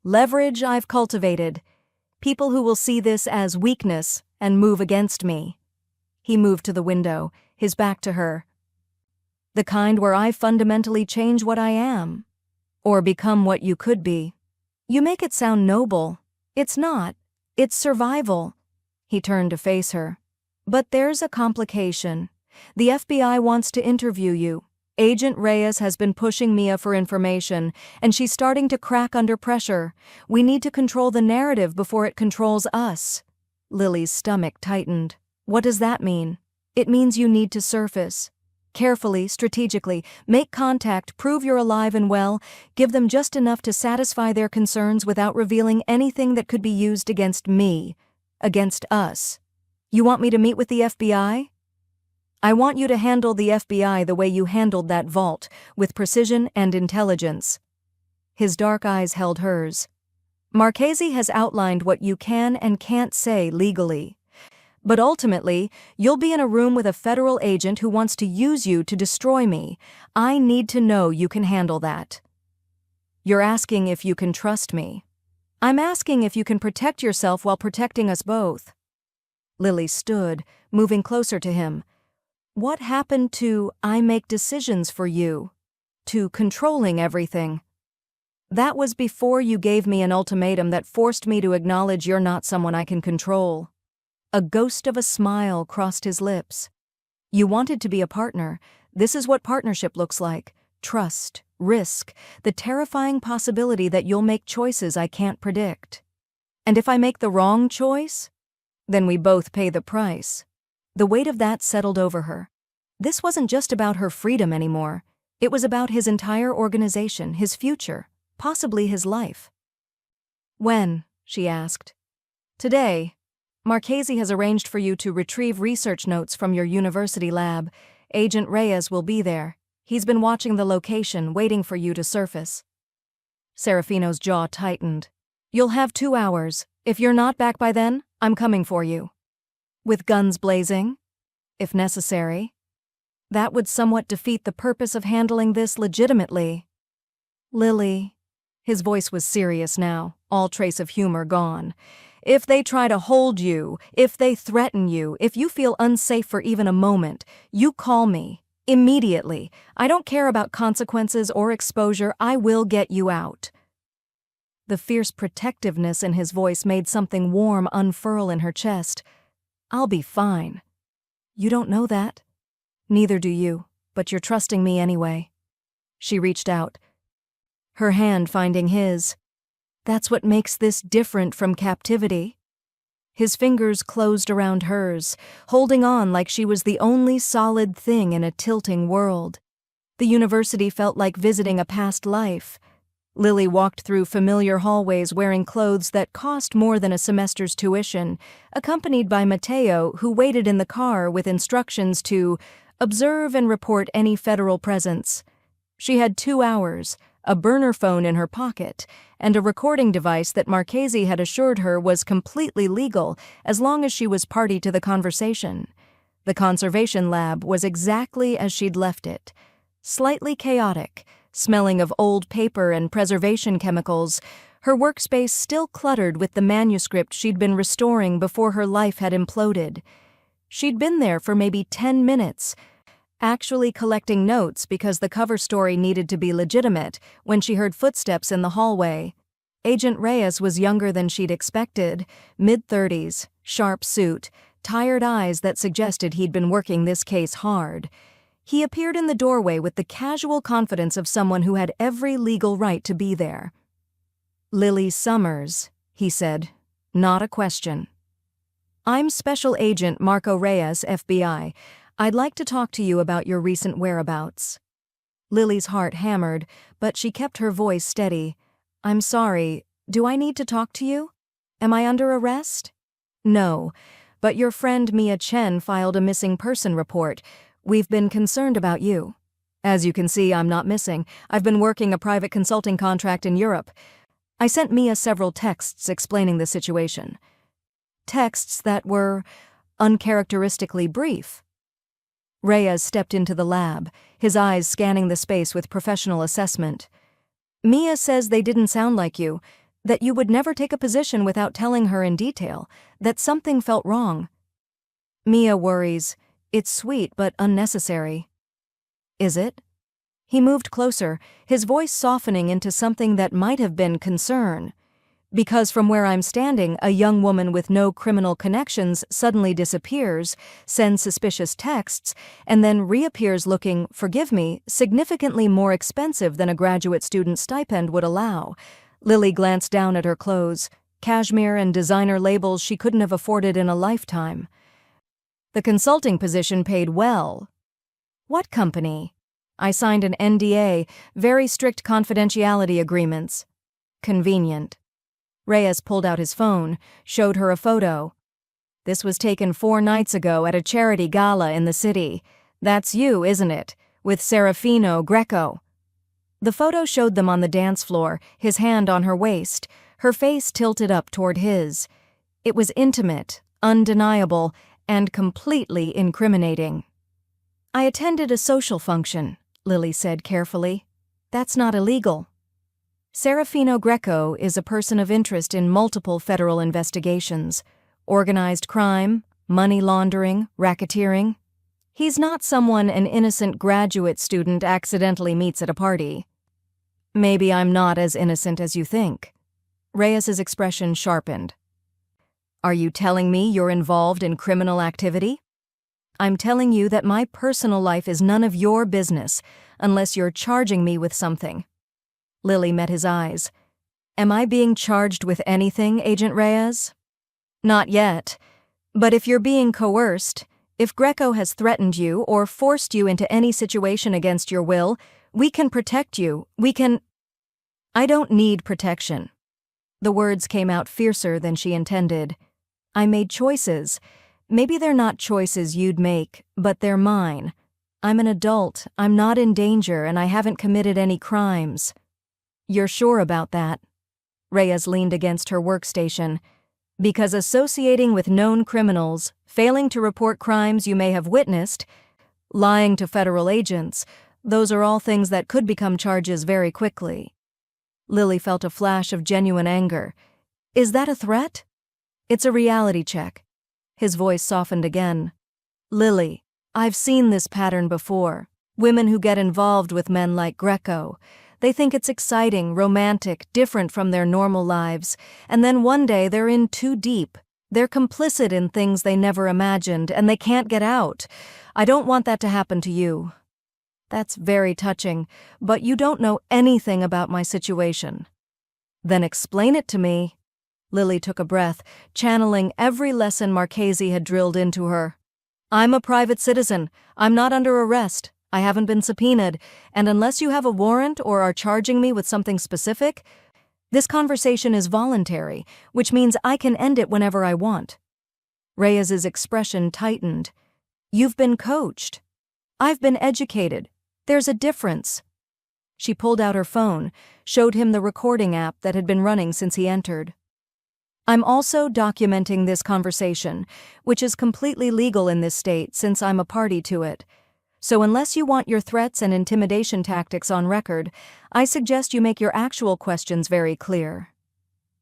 Leverage I've cultivated. People who will see this as weakness and move against me. He moved to the window, his back to her. The kind where I fundamentally change what I am. Or become what you could be. You make it sound noble. It's not. It's survival. He turned to face her. But there's a complication. The FBI wants to interview you. Agent Reyes has been pushing Mia for information, and she's starting to crack under pressure. We need to control the narrative before it controls us. Lily's stomach tightened. What does that mean? It means you need to surface. Carefully, strategically, make contact, prove you're alive and well, give them just enough to satisfy their concerns without revealing anything that could be used against me, against us. You want me to meet with the FBI? I want you to handle the FBI the way you handled that vault, with precision and intelligence. His dark eyes held hers. Marchese has outlined what you can and can't say legally. But ultimately, you'll be in a room with a federal agent who wants to use you to destroy me. I need to know you can handle that. You're asking if you can trust me. I'm asking if you can protect yourself while protecting us both. Lily stood, moving closer to him. What happened to I make decisions for you? To controlling everything? That was before you gave me an ultimatum that forced me to acknowledge you're not someone I can control. A ghost of a smile crossed his lips. You wanted to be a partner. This is what partnership looks like. Trust, risk, the terrifying possibility that you'll make choices I can't predict. And if I make the wrong choice, then we both pay the price. The weight of that settled over her. This wasn't just about her freedom anymore. It was about his entire organization, his future, possibly his life. When? She asked. Today. Marchese has arranged for you to retrieve research notes from your university lab. Agent Reyes will be there. He's been watching the location, waiting for you to surface. Serafino's jaw tightened. You'll have 2 hours. If you're not back by then, I'm coming for you. With guns blazing? If necessary. That would somewhat defeat the purpose of handling this legitimately. Lily. His voice was serious now, all trace of humor gone. If they try to hold you, if they threaten you, if you feel unsafe for even a moment, you call me. Immediately. I don't care about consequences or exposure. I will get you out. The fierce protectiveness in his voice made something warm unfurl in her chest. I'll be fine. You don't know that. Neither do you, but you're trusting me anyway. She reached out, her hand finding his. That's what makes this different from captivity. His fingers closed around hers, holding on like she was the only solid thing in a tilting world. The university felt like visiting a past life. Lily walked through familiar hallways wearing clothes that cost more than a semester's tuition, accompanied by Matteo, who waited in the car with instructions to observe and report any federal presence. She had 2 hours, a burner phone in her pocket, and a recording device that Marchese had assured her was completely legal as long as she was party to the conversation. The conservation lab was exactly as she'd left it, slightly chaotic, smelling of old paper and preservation chemicals, her workspace still cluttered with the manuscript she'd been restoring before her life had imploded. She'd been there for maybe 10 minutes, actually collecting notes because the cover story needed to be legitimate, when she heard footsteps in the hallway. Agent Reyes was younger than she'd expected, mid-30s, sharp suit, tired eyes that suggested he'd been working this case hard. He appeared in the doorway with the casual confidence of someone who had every legal right to be there. Lily Summers, he said, not a question. I'm Special Agent Marco Reyes, FBI. I'd like to talk to you about your recent whereabouts. Lily's heart hammered, but she kept her voice steady. I'm sorry, do I need to talk to you? Am I under arrest? No, but your friend Mia Chen filed a missing person report. We've been concerned about you. As you can see, I'm not missing. I've been working a private consulting contract in Europe. I sent Mia several texts explaining the situation. texts that were uncharacteristically brief. Reyes stepped into the lab, his eyes scanning the space with professional assessment. Mia says they didn't sound like you, that you would never take a position without telling her in detail, that something felt wrong. Mia worries. It's sweet but unnecessary. Is it? He moved closer, his voice softening into something that might have been concern. Because from where I'm standing, a young woman with no criminal connections suddenly disappears, sends suspicious texts, and then reappears looking, forgive me, significantly more expensive than a graduate student stipend would allow. Lily glanced down at her clothes, cashmere and designer labels she couldn't have afforded in a lifetime. The consulting position paid well. What company? I signed an NDA, very strict confidentiality agreements. Convenient. Reyes pulled out his phone, showed her a photo. This was taken 4 nights ago at a charity gala in the city. That's you, isn't it? With Serafino Greco. The photo showed them on the dance floor, his hand on her waist, her face tilted up toward his. It was intimate, undeniable, and completely incriminating. I attended a social function, Lily said carefully. That's not illegal. Serafino Greco is a person of interest in multiple federal investigations, organized crime, money laundering, racketeering. He's not someone an innocent graduate student accidentally meets at a party. Maybe I'm not as innocent as you think. Reyes's expression sharpened. Are you telling me you're involved in criminal activity? I'm telling you that my personal life is none of your business, unless you're charging me with something. Lily met his eyes. Am I being charged with anything, Agent Reyes? Not yet. But if you're being coerced, if Greco has threatened you or forced you into any situation against your will, we can protect you. I don't need protection. The words came out fiercer than she intended. I made choices. Maybe they're not choices you'd make, but they're mine. I'm an adult, I'm not in danger, and I haven't committed any crimes. You're sure about that? Reyes leaned against her workstation. Because associating with known criminals, failing to report crimes you may have witnessed, lying to federal agents, those are all things that could become charges very quickly. Lily felt a flash of genuine anger. Is that a threat? It's a reality check. His voice softened again. Lily, I've seen this pattern before. Women who get involved with men like Greco. They think it's exciting, romantic, different from their normal lives, and then one day they're in too deep. They're complicit in things they never imagined, and they can't get out. I don't want that to happen to you. That's very touching, but you don't know anything about my situation. Then explain it to me. Lily took a breath, channeling every lesson Marchese had drilled into her. I'm a private citizen. I'm not under arrest. I haven't been subpoenaed, and unless you have a warrant or are charging me with something specific, this conversation is voluntary, which means I can end it whenever I want. Reyes's expression tightened. You've been coached. I've been educated. There's a difference. She pulled out her phone, showed him the recording app that had been running since he entered. I'm also documenting this conversation, which is completely legal in this state since I'm a party to it. So unless you want your threats and intimidation tactics on record, I suggest you make your actual questions very clear.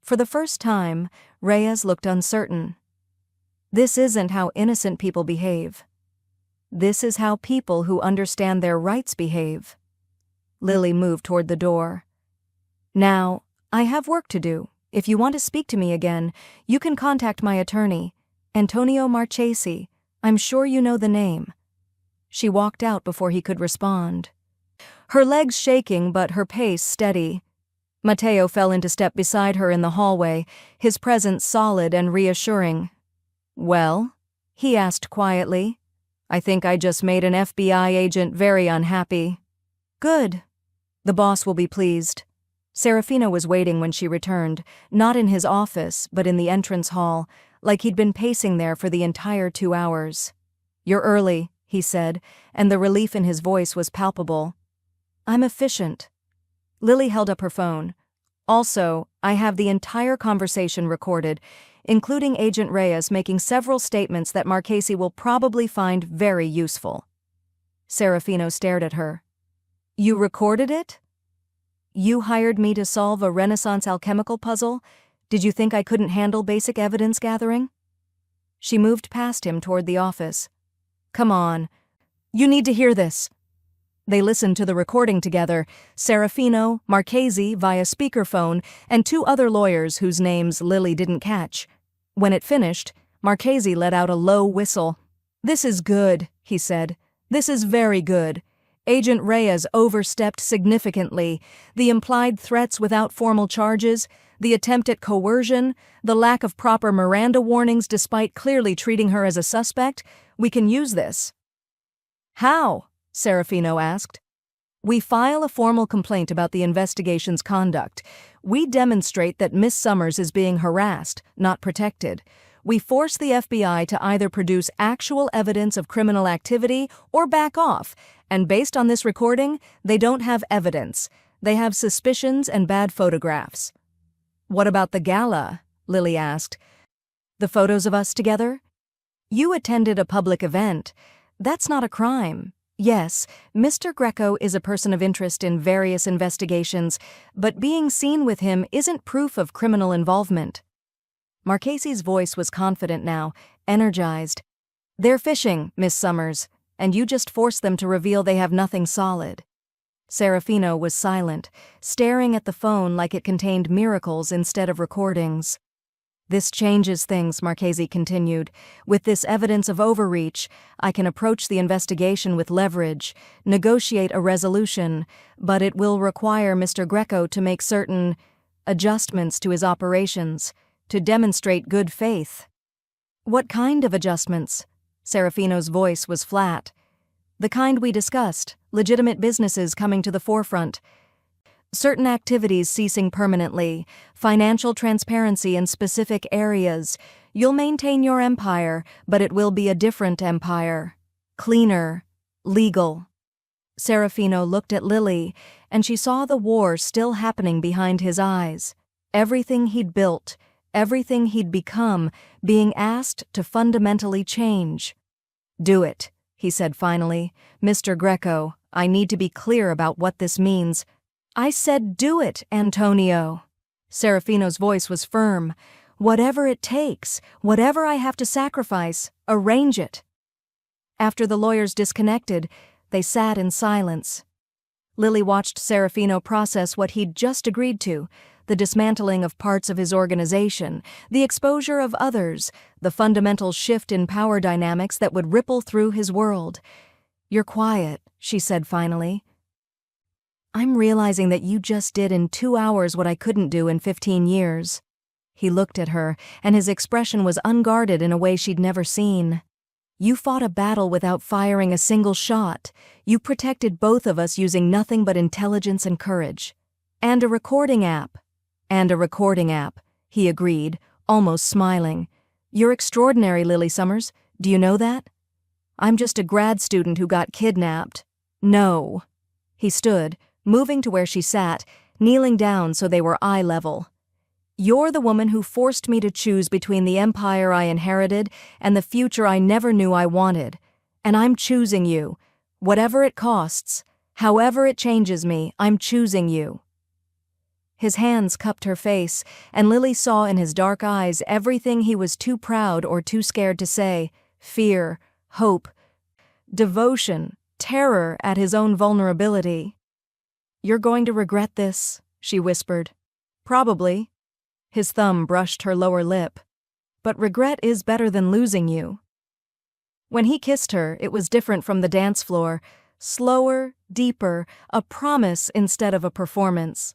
For the first time, Reyes looked uncertain. This isn't how innocent people behave. This is how people who understand their rights behave. Lily moved toward the door. Now, I have work to do. If you want to speak to me again, you can contact my attorney, Antonio Marchese. I'm sure you know the name. She walked out before he could respond. Her legs shaking but her pace steady. Matteo fell into step beside her in the hallway, his presence solid and reassuring. Well? He asked quietly. I think I just made an FBI agent very unhappy. Good. The boss will be pleased. Serafino was waiting when she returned, not in his office, but in the entrance hall, like he'd been pacing there for the entire 2 hours. You're early, he said, and the relief in his voice was palpable. I'm efficient. Lily held up her phone. Also, I have the entire conversation recorded. including Agent Reyes making several statements that Marchese will probably find very useful. Serafino stared at her. You recorded it? You hired me to solve a Renaissance alchemical puzzle? Did you think I couldn't handle basic evidence gathering? She moved past him toward the office. Come on. You need to hear this. They listened to the recording together, Serafino, Marchese via speakerphone, and two other lawyers whose names Lily didn't catch. When it finished, Marchese let out a low whistle. This is good, he said. This is very good. Agent Reyes overstepped significantly. The implied threats without formal charges, the attempt at coercion, the lack of proper Miranda warnings despite clearly treating her as a suspect. We can use this. How? Serafino asked. We file a formal complaint about the investigation's conduct. We demonstrate that Miss Summers is being harassed, not protected. We force the FBI to either produce actual evidence of criminal activity or back off, and based on this recording, they don't have evidence. They have suspicions and bad photographs. What about the gala? Lily asked. The photos of us together? You attended a public event. That's not a crime. Yes, Mr. Greco is a person of interest in various investigations, but being seen with him isn't proof of criminal involvement. Marchese's voice was confident now, energized. They're fishing, Miss Summers, and you just forced them to reveal they have nothing solid. Serafino was silent, staring at the phone like it contained miracles instead of recordings. This changes things, Marchese continued. With this evidence of overreach, I can approach the investigation with leverage, negotiate a resolution, but it will require Mr. Greco to make certain adjustments to his operations, to demonstrate good faith. What kind of adjustments? Serafino's voice was flat. The kind we discussed, legitimate businesses coming to the forefront. Certain activities ceasing permanently, financial transparency in specific areas. You'll maintain your empire, but it will be a different empire. Cleaner, legal. Serafino looked at Lily, and she saw the war still happening behind his eyes. Everything he'd built, everything he'd become, being asked to fundamentally change. Do it, he said finally. Mr. Greco, I need to be clear about what this means. I said do it, Antonio. Serafino's voice was firm. Whatever it takes, whatever I have to sacrifice, arrange it. After the lawyers disconnected, they sat in silence. Lily watched Serafino process what he'd just agreed to, the dismantling of parts of his organization, the exposure of others, the fundamental shift in power dynamics that would ripple through his world. You're quiet, she said finally. I'm realizing that you just did in 2 hours what I couldn't do in 15 years. He looked at her, and his expression was unguarded in a way she'd never seen. You fought a battle without firing a single shot. You protected both of us using nothing but intelligence and courage. And a recording app. And a recording app, he agreed, almost smiling. You're extraordinary, Lily Summers. Do you know that? I'm just a grad student who got kidnapped. No. He stood, moving to where she sat, kneeling down so they were eye level. You're the woman who forced me to choose between the empire I inherited and the future I never knew I wanted. And I'm choosing you. Whatever it costs, however it changes me, I'm choosing you. His hands cupped her face, and Lily saw in his dark eyes everything he was too proud or too scared to say: fear, hope, devotion, terror at his own vulnerability. You're going to regret this, she whispered. Probably. His thumb brushed her lower lip. But regret is better than losing you. When he kissed her, it was different from the dance floor. Slower, deeper, a promise instead of a performance.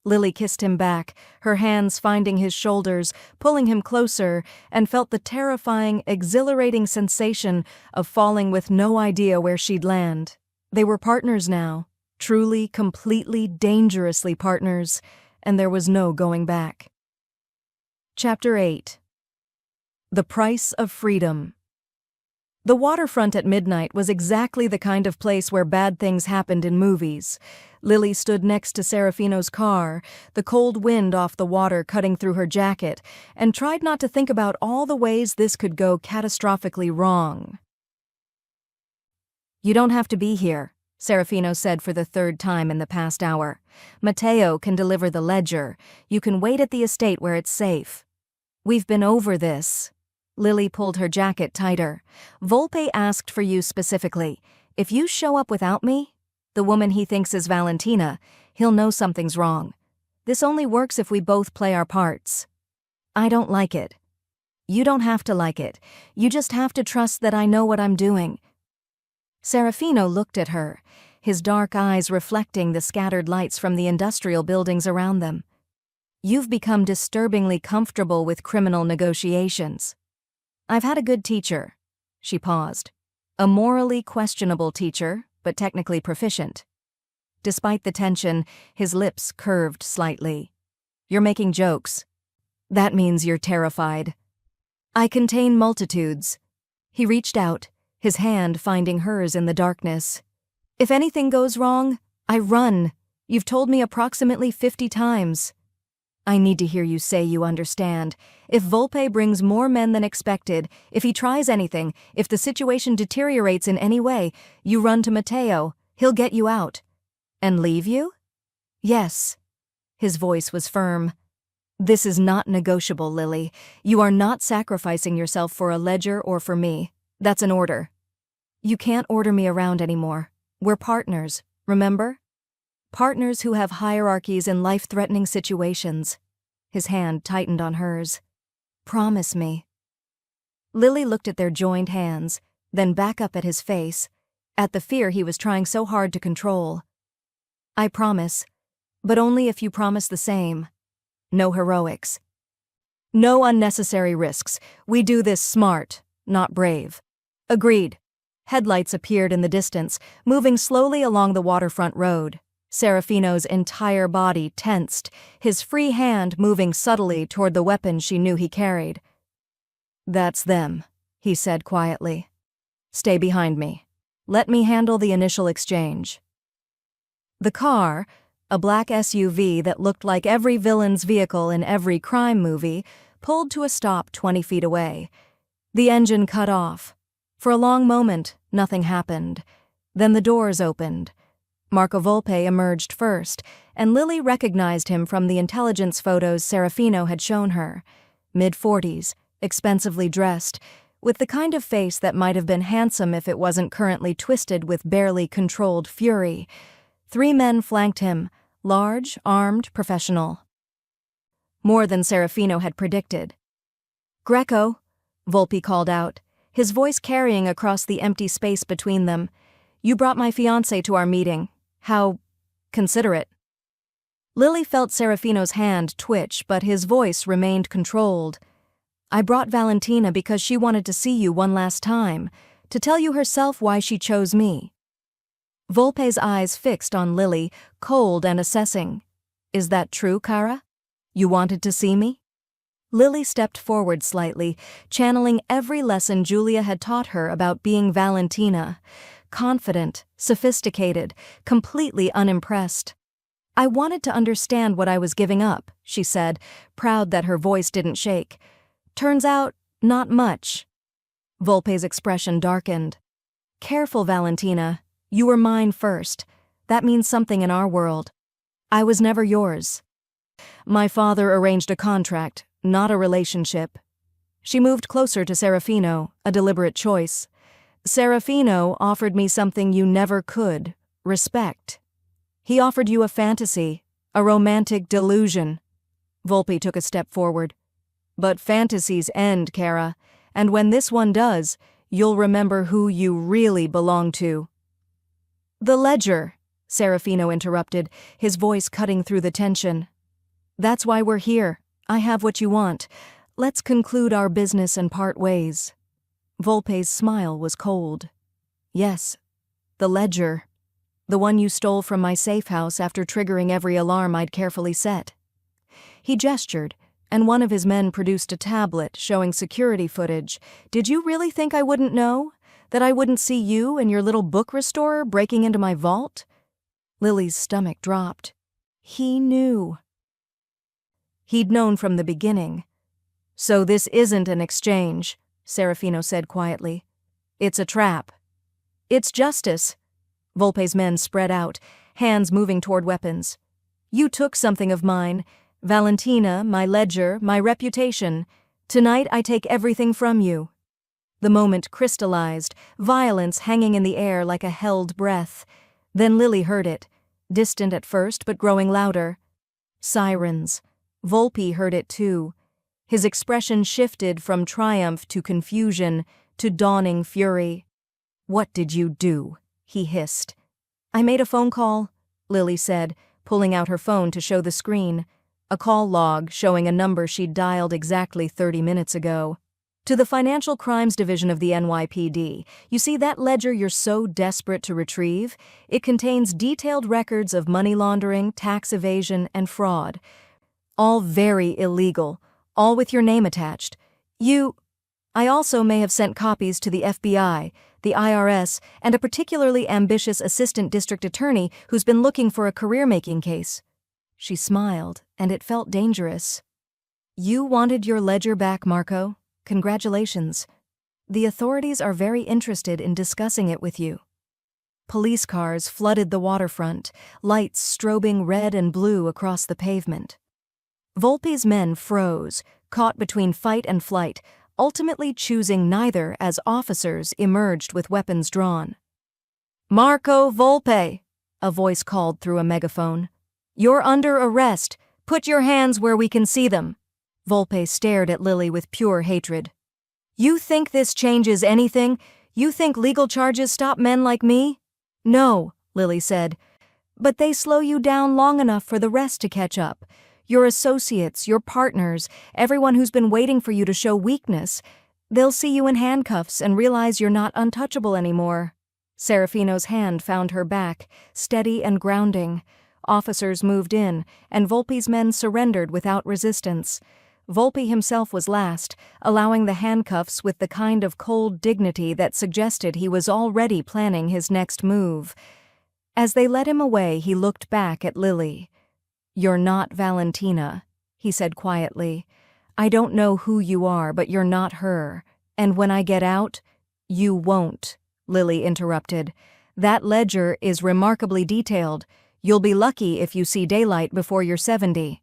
Lily kissed him back, her hands finding his shoulders, pulling him closer, and felt the terrifying, exhilarating sensation of falling with no idea where she'd land. They were partners now, truly, completely, dangerously partners, and there was no going back. Chapter 8. The Price of Freedom. The waterfront at midnight was exactly the kind of place where bad things happened in movies. Lily stood next to Serafino's car, the cold wind off the water cutting through her jacket, and tried not to think about all the ways this could go catastrophically wrong. "You don't have to be here," Serafino said for the third time in the past hour. "Matteo can deliver the ledger. You can wait at the estate where it's safe." "We've been over this." Lily pulled her jacket tighter. "Volpe asked for you specifically. If you show up without me, the woman he thinks is Valentina, he'll know something's wrong. This only works if we both play our parts." "I don't like it." "You don't have to like it. You just have to trust that I know what I'm doing." Serafino looked at her, his dark eyes reflecting the scattered lights from the industrial buildings around them. "You've become disturbingly comfortable with criminal negotiations." "I've had a good teacher." She paused. "A morally questionable teacher, but technically proficient." Despite the tension, his lips curved slightly. "You're making jokes." "That means you're terrified." "I contain multitudes." He reached out, his hand finding hers in the darkness. "If anything goes wrong, I run. You've told me approximately 50 times. I need to hear you say you understand. If Volpe brings more men than expected, if he tries anything, if the situation deteriorates in any way, you run to Matteo. He'll get you out." "And leave you?" "Yes." His voice was firm. "This is not negotiable, Lily. You are not sacrificing yourself for a ledger or for me. That's an order." "You can't order me around anymore. We're partners, remember? Partners who have hierarchies in life-threatening situations." His hand tightened on hers. "Promise me." Lily looked at their joined hands, then back up at his face, at the fear he was trying so hard to control. "I promise, but only if you promise the same. No heroics. No unnecessary risks. We do this smart, not brave." "Agreed." Headlights appeared in the distance, moving slowly along the waterfront road. Serafino's entire body tensed, his free hand moving subtly toward the weapon she knew he carried. "That's them," he said quietly. "Stay behind me. Let me handle the initial exchange." The car, a black SUV that looked like every villain's vehicle in every crime movie, pulled to a stop 20 feet away. The engine cut off. For a long moment, nothing happened. Then the doors opened. Marco Volpe emerged first, and Lily recognized him from the intelligence photos Serafino had shown her. Mid-40s, expensively dressed, with the kind of face that might have been handsome if it wasn't currently twisted with barely controlled fury. 3 men flanked him, large, armed, professional. More than Serafino had predicted. "Greco," Volpe called out, his voice carrying across the empty space between them. "You brought my fiancé to our meeting. How considerate." Lily felt Serafino's hand twitch, but his voice remained controlled. "I brought Valentina because she wanted to see you one last time, to tell you herself why she chose me." Volpe's eyes fixed on Lily, cold and assessing. "Is that true, Cara? You wanted to see me?" Lily stepped forward slightly, channeling every lesson Julia had taught her about being Valentina. Confident, sophisticated, completely unimpressed. "I wanted to understand what I was giving up," she said, proud that her voice didn't shake. "Turns out, not much." Volpe's expression darkened. "Careful, Valentina. You were mine first. That means something in our world. I was never yours. My father arranged a contract, not a relationship." She moved closer to Serafino, a deliberate choice. "Serafino offered me something you never could, respect. He offered you a fantasy, a romantic delusion." Volpe took a step forward. "But fantasies end, Cara, and when this one does, you'll remember who you really belong to." "The ledger," Serafino interrupted, his voice cutting through the tension. "That's why we're here. I have what you want. Let's conclude our business and part ways." Volpe's smile was cold. "Yes, the ledger. The one you stole from my safe house after triggering every alarm I'd carefully set." He gestured, and one of his men produced a tablet showing security footage. "Did you really think I wouldn't know? That I wouldn't see you and your little book restorer breaking into my vault? Lily's stomach dropped. He knew. He'd known from the beginning. So this isn't an exchange, Serafino said quietly. It's a trap. It's justice. Volpe's men spread out, hands moving toward weapons. You took something of mine. Valentina, my ledger, my reputation. Tonight I take everything from you. The moment crystallized, violence hanging in the air like a held breath. Then Lily heard it, distant at first but growing louder. Sirens. Volpe heard it too. His expression shifted from triumph to confusion to dawning fury. What did you do? He hissed. I made a phone call, Lily said, pulling out her phone to show the screen. A call log showing a number she'd dialed exactly 30 minutes ago. To the Financial Crimes Division of the NYPD. You see that ledger you're so desperate to retrieve? It contains detailed records of money laundering, tax evasion, and fraud. All very illegal, all with your name attached. I also may have sent copies to the FBI, the IRS, and a particularly ambitious assistant district attorney who's been looking for a career-making case. She smiled, and it felt dangerous. You wanted your ledger back, Marco? Congratulations. The authorities are very interested in discussing it with you. Police cars flooded the waterfront, lights strobing red and blue across the pavement. Volpe's men froze, caught between fight and flight, ultimately choosing neither as officers emerged with weapons drawn. Marco Volpe, a voice called through a megaphone. You're under arrest. Put your hands where we can see them. Volpe stared at Lily with pure hatred. You think this changes anything? You think legal charges stop men like me? No, Lily said. But they slow you down long enough for the rest to catch up. Your associates, your partners, everyone who's been waiting for you to show weakness. They'll see you in handcuffs and realize you're not untouchable anymore. Serafino's hand found her back, steady and grounding. Officers moved in, and Volpe's men surrendered without resistance. Volpe himself was last, allowing the handcuffs with the kind of cold dignity that suggested he was already planning his next move. As they led him away, he looked back at Lily. You're not Valentina, he said quietly. I don't know who you are, but you're not her. And when I get out, you won't, Lily interrupted. That ledger is remarkably detailed. You'll be lucky if you see daylight before you're 70.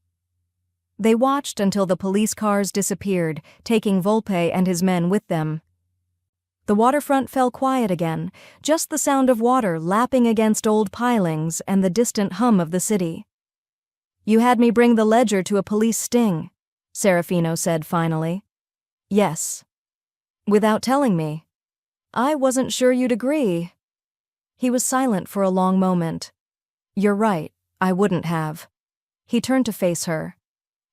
They watched until the police cars disappeared, taking Volpe and his men with them. The waterfront fell quiet again, just the sound of water lapping against old pilings and the distant hum of the city. You had me bring the ledger to a police sting, Serafino said finally. Yes. Without telling me. I wasn't sure you'd agree. He was silent for a long moment. You're right, I wouldn't have. He turned to face her.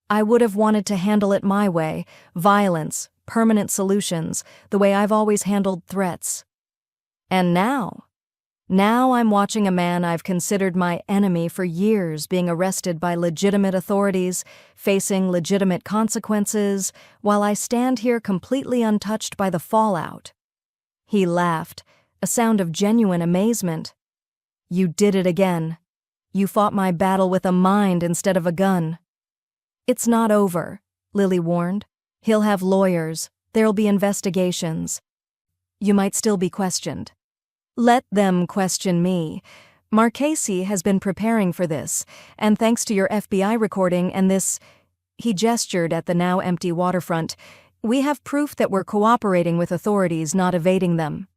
I would have wanted to handle it my way, violence, permanent solutions, the way I've always handled threats. And now I'm watching a man I've considered my enemy for years being arrested by legitimate authorities, facing legitimate consequences, while I stand here completely untouched by the fallout. He laughed, a sound of genuine amazement. You did it again. You fought my battle with a mind instead of a gun. It's not over, Lily warned. He'll have lawyers. There'll be investigations. You might still be questioned. Let them question me. Marchese has been preparing for this, and thanks to your FBI recording and this, he gestured at the now empty waterfront, we have proof that we're cooperating with authorities, not evading them.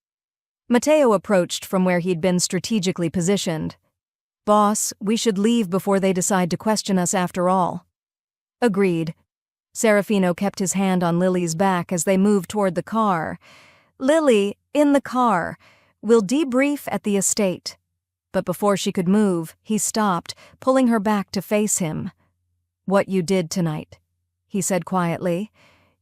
Matteo approached from where he'd been strategically positioned. Boss, we should leave before they decide to question us after all. Agreed. Serafino kept his hand on Lily's back as they moved toward the car. Lily, in the car. We'll debrief at the estate. But before she could move, he stopped, pulling her back to face him. What you did tonight, he said quietly.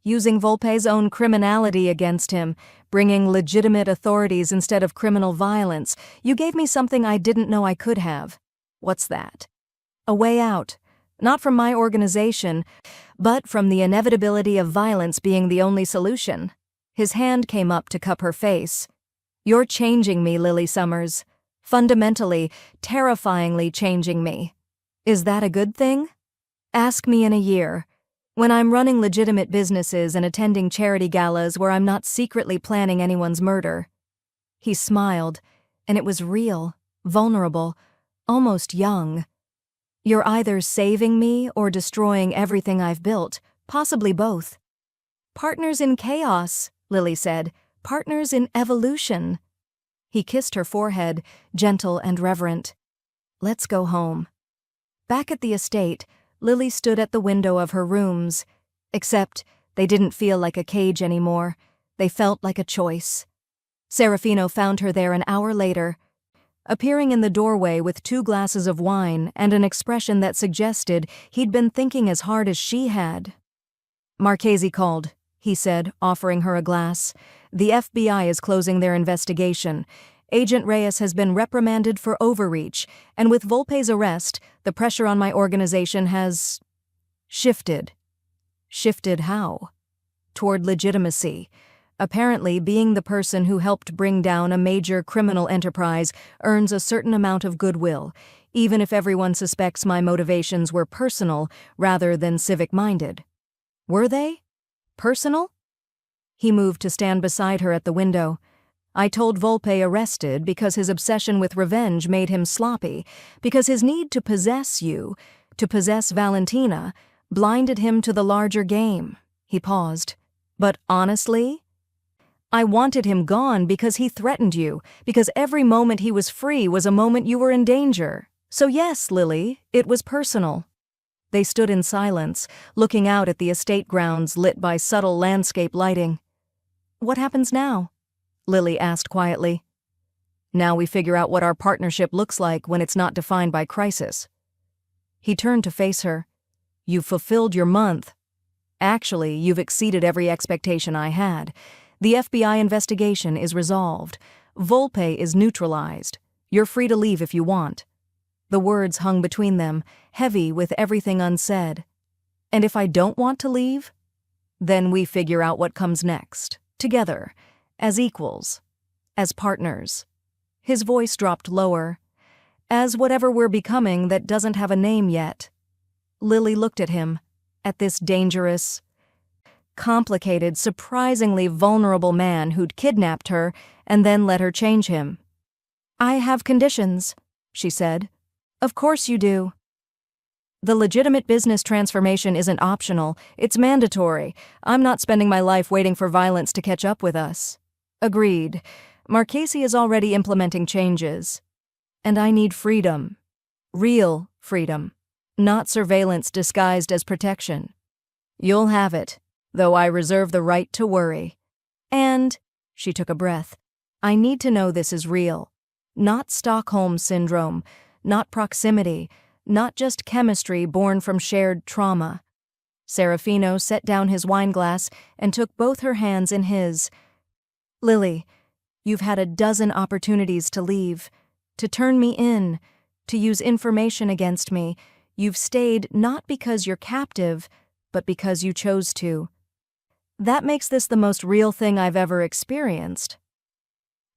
Using Volpe's own criminality against him, bringing legitimate authorities instead of criminal violence, you gave me something I didn't know I could have. What's that? A way out. Not from my organization, but from the inevitability of violence being the only solution. His hand came up to cup her face. You're changing me, Lily Summers. Fundamentally, terrifyingly changing me. Is that a good thing? Ask me in a year, when I'm running legitimate businesses and attending charity galas where I'm not secretly planning anyone's murder. He smiled, and it was real, vulnerable, almost young. You're either saving me or destroying everything I've built, possibly both. Partners in chaos, Lily said. Partners in evolution. He kissed her forehead, gentle and reverent. Let's go home. Back at the estate, Lily stood at the window of her rooms. Except they didn't feel like a cage anymore. They felt like a choice. Serafino found her there an hour later, appearing in the doorway with 2 glasses of wine and an expression that suggested he'd been thinking as hard as she had. Marchese called, he said, offering her a glass. The FBI is closing their investigation. Agent Reyes has been reprimanded for overreach, and with Volpe's arrest, the pressure on my organization has shifted. Shifted how? Toward legitimacy. Apparently, being the person who helped bring down a major criminal enterprise earns a certain amount of goodwill, even if everyone suspects my motivations were personal rather than civic-minded. Were they? Personal? He moved to stand beside her at the window. I told Volpe arrested because his obsession with revenge made him sloppy, because his need to possess you, to possess Valentina, blinded him to the larger game. He paused. But honestly? I wanted him gone because he threatened you, because every moment he was free was a moment you were in danger. So yes, Lily, it was personal. They stood in silence, looking out at the estate grounds lit by subtle landscape lighting. What happens now? Lily asked quietly. Now we figure out what our partnership looks like when it's not defined by crisis. He turned to face her. You've fulfilled your month. Actually, you've exceeded every expectation I had. The FBI investigation is resolved. Volpe is neutralized. You're free to leave if you want. The words hung between them, heavy with everything unsaid. And if I don't want to leave? Then we figure out what comes next, together, as equals, as partners. His voice dropped lower. As whatever we're becoming that doesn't have a name yet. Lily looked at him, at this dangerous, complicated, surprisingly vulnerable man who'd kidnapped her and then let her change him. I have conditions, she said. Of course you do. The legitimate business transformation isn't optional, it's mandatory. I'm not spending my life waiting for violence to catch up with us. Agreed. Marchese is already implementing changes. And I need freedom. Real freedom. Not surveillance disguised as protection. You'll have it, though I reserve the right to worry. And, she took a breath, I need to know this is real. Not Stockholm Syndrome, not proximity, not just chemistry born from shared trauma. Serafino set down his wineglass and took both her hands in his. Lily, you've had a dozen opportunities to leave, to turn me in, to use information against me. You've stayed not because you're captive, but because you chose to. That makes this the most real thing I've ever experienced.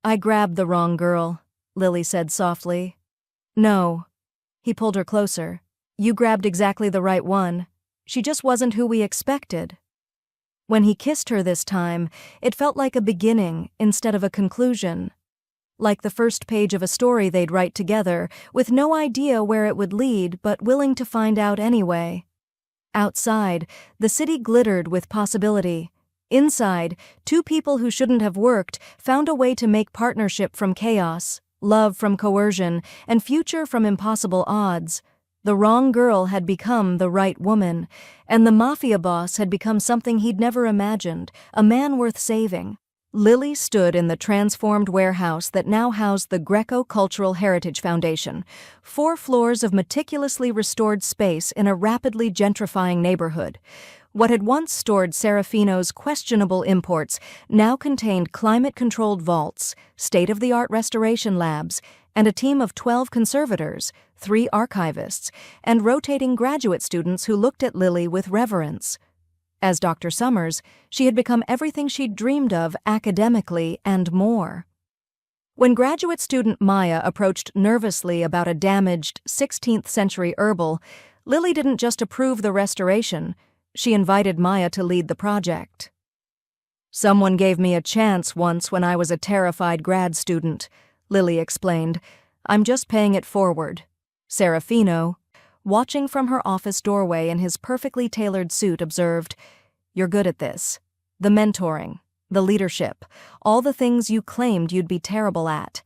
I grabbed the wrong girl, Lily said softly. No. He pulled her closer. You grabbed exactly the right one. She just wasn't who we expected. When he kissed her this time, it felt like a beginning instead of a conclusion. Like the first page of a story they'd write together, with no idea where it would lead but willing to find out anyway. Outside, the city glittered with possibility. Inside, 2 people who shouldn't have worked found a way to make partnership from chaos, love from coercion, and future from impossible odds. The wrong girl had become the right woman, and the mafia boss had become something he'd never imagined, a man worth saving. Lily stood in the transformed warehouse that now housed the Greco-Cultural Heritage Foundation, 4 floors of meticulously restored space in a rapidly gentrifying neighborhood. What had once stored Serafino's questionable imports now contained climate-controlled vaults, state-of-the-art restoration labs, and a team of 12 conservators, 3 archivists, and rotating graduate students who looked at Lily with reverence. As Dr. Summers, she had become everything she'd dreamed of academically and more. When graduate student Maya approached nervously about a damaged 16th century herbal, Lily didn't just approve the restoration, she invited Maya to lead the project. "Someone gave me a chance once when I was a terrified grad student," Lily explained. "I'm just paying it forward." Serafino, watching from her office doorway in his perfectly tailored suit, observed, "You're good at this. The mentoring, the leadership, all the things you claimed you'd be terrible at."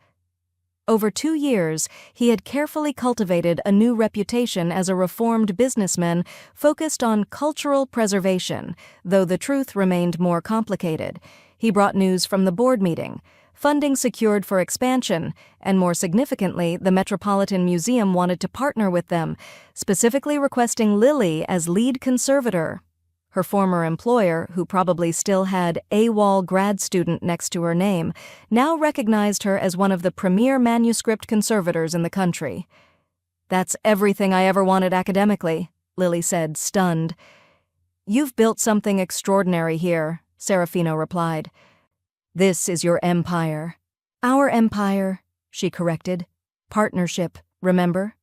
Over 2 years, he had carefully cultivated a new reputation as a reformed businessman focused on cultural preservation, though the truth remained more complicated. He brought news from the board meeting, funding secured for expansion, and more significantly, the Metropolitan Museum wanted to partner with them, specifically requesting Lily as lead conservator. Her former employer, who probably still had AWOL grad student next to her name, now recognized her as one of the premier manuscript conservators in the country. "That's everything I ever wanted academically," Lily said, stunned. "You've built something extraordinary here," Serafino replied. "This is your empire." "Our empire," she corrected. "Partnership, remember?"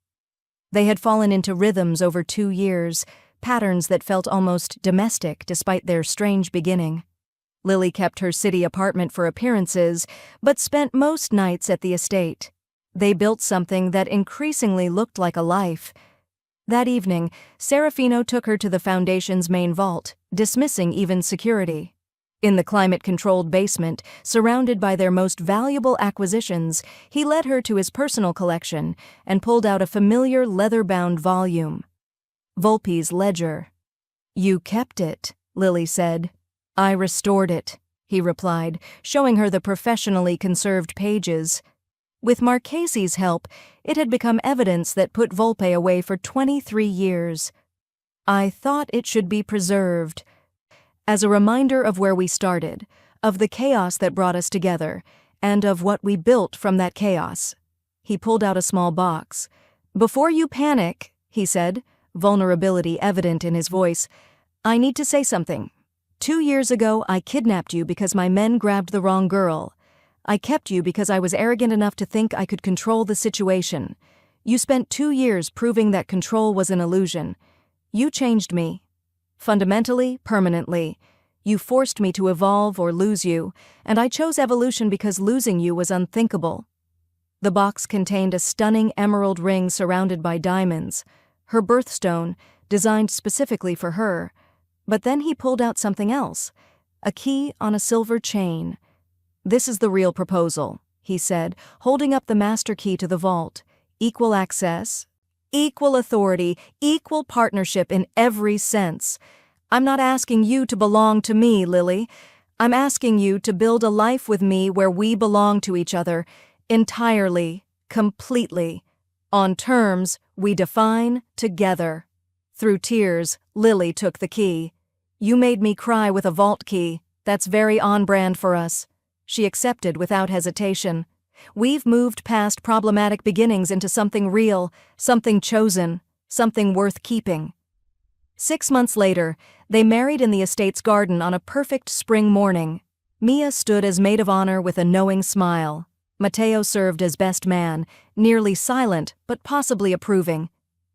They had fallen into rhythms over 2 years, patterns that felt almost domestic despite their strange beginning. Lily kept her city apartment for appearances, but spent most nights at the estate. They built something that increasingly looked like a life. That evening, Serafino took her to the foundation's main vault, dismissing even security. In the climate-controlled basement, surrounded by their most valuable acquisitions, he led her to his personal collection and pulled out a familiar leather-bound volume. Volpe's ledger. "You kept it," Lily said. "I restored it," he replied, showing her the professionally conserved pages. With Marchese's help, it had become evidence that put Volpe away for 23 years. "I thought it should be preserved. As a reminder of where we started, of the chaos that brought us together, and of what we built from that chaos." He pulled out a small box. "Before you panic," he said, vulnerability evident in his voice, "I need to say something. 2 years ago, I kidnapped you because my men grabbed the wrong girl. I kept you because I was arrogant enough to think I could control the situation. You spent 2 years proving that control was an illusion. You changed me. Fundamentally, permanently. You forced me to evolve or lose you, and I chose evolution because losing you was unthinkable." The box contained a stunning emerald ring surrounded by diamonds, her birthstone, designed specifically for her. But then he pulled out something else, a key on a silver chain. "This is the real proposal," he said, holding up the master key to the vault. "Equal access, equal authority, equal partnership in every sense. I'm not asking you to belong to me, Lily. I'm asking you to build a life with me where we belong to each other, entirely, completely, on terms we define together." Through tears, Lily took the key. "You made me cry with a vault key. That's very on-brand for us." She accepted without hesitation. "We've moved past problematic beginnings into something real, something chosen, something worth keeping." 6 months later, they married in the estate's garden on a perfect spring morning. Mia stood as maid of honor with a knowing smile. Matteo served as best man, nearly silent but possibly approving.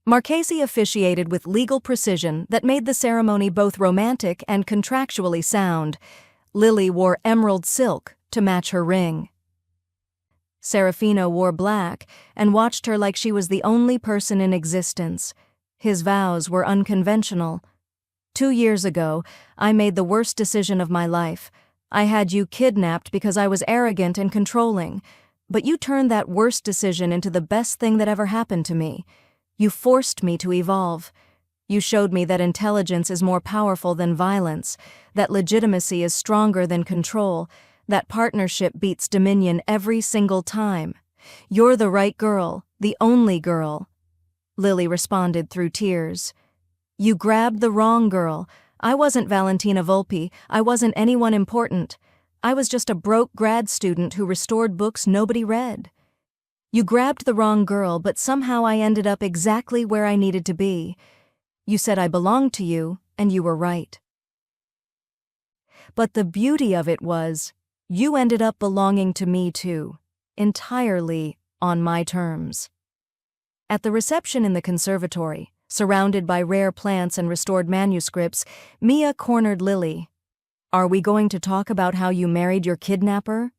Marchese officiated with legal precision that made the ceremony both romantic and contractually sound. Lily wore emerald silk to match her ring. Serafino wore black and watched her like she was the only person in existence. His vows were unconventional. 2 years ago, I made the worst decision of my life. I had you kidnapped because I was arrogant and controlling. But you turned that worst decision into the best thing that ever happened to me. You forced me to evolve. You showed me that intelligence is more powerful than violence, that legitimacy is stronger than control, that partnership beats dominion every single time. You're the right girl, the only girl." Lily responded through tears. "You grabbed the wrong girl. I wasn't Valentina Volpe. I wasn't anyone important. I was just a broke grad student who restored books nobody read. You grabbed the wrong girl, but somehow I ended up exactly where I needed to be. You said I belonged to you, and you were right. But the beauty of it was, you ended up belonging to me too. entirely on my terms. At the reception in the conservatory, surrounded by rare plants and restored manuscripts, Mia cornered Lily. "Are we going to talk about how you married your kidnapper?"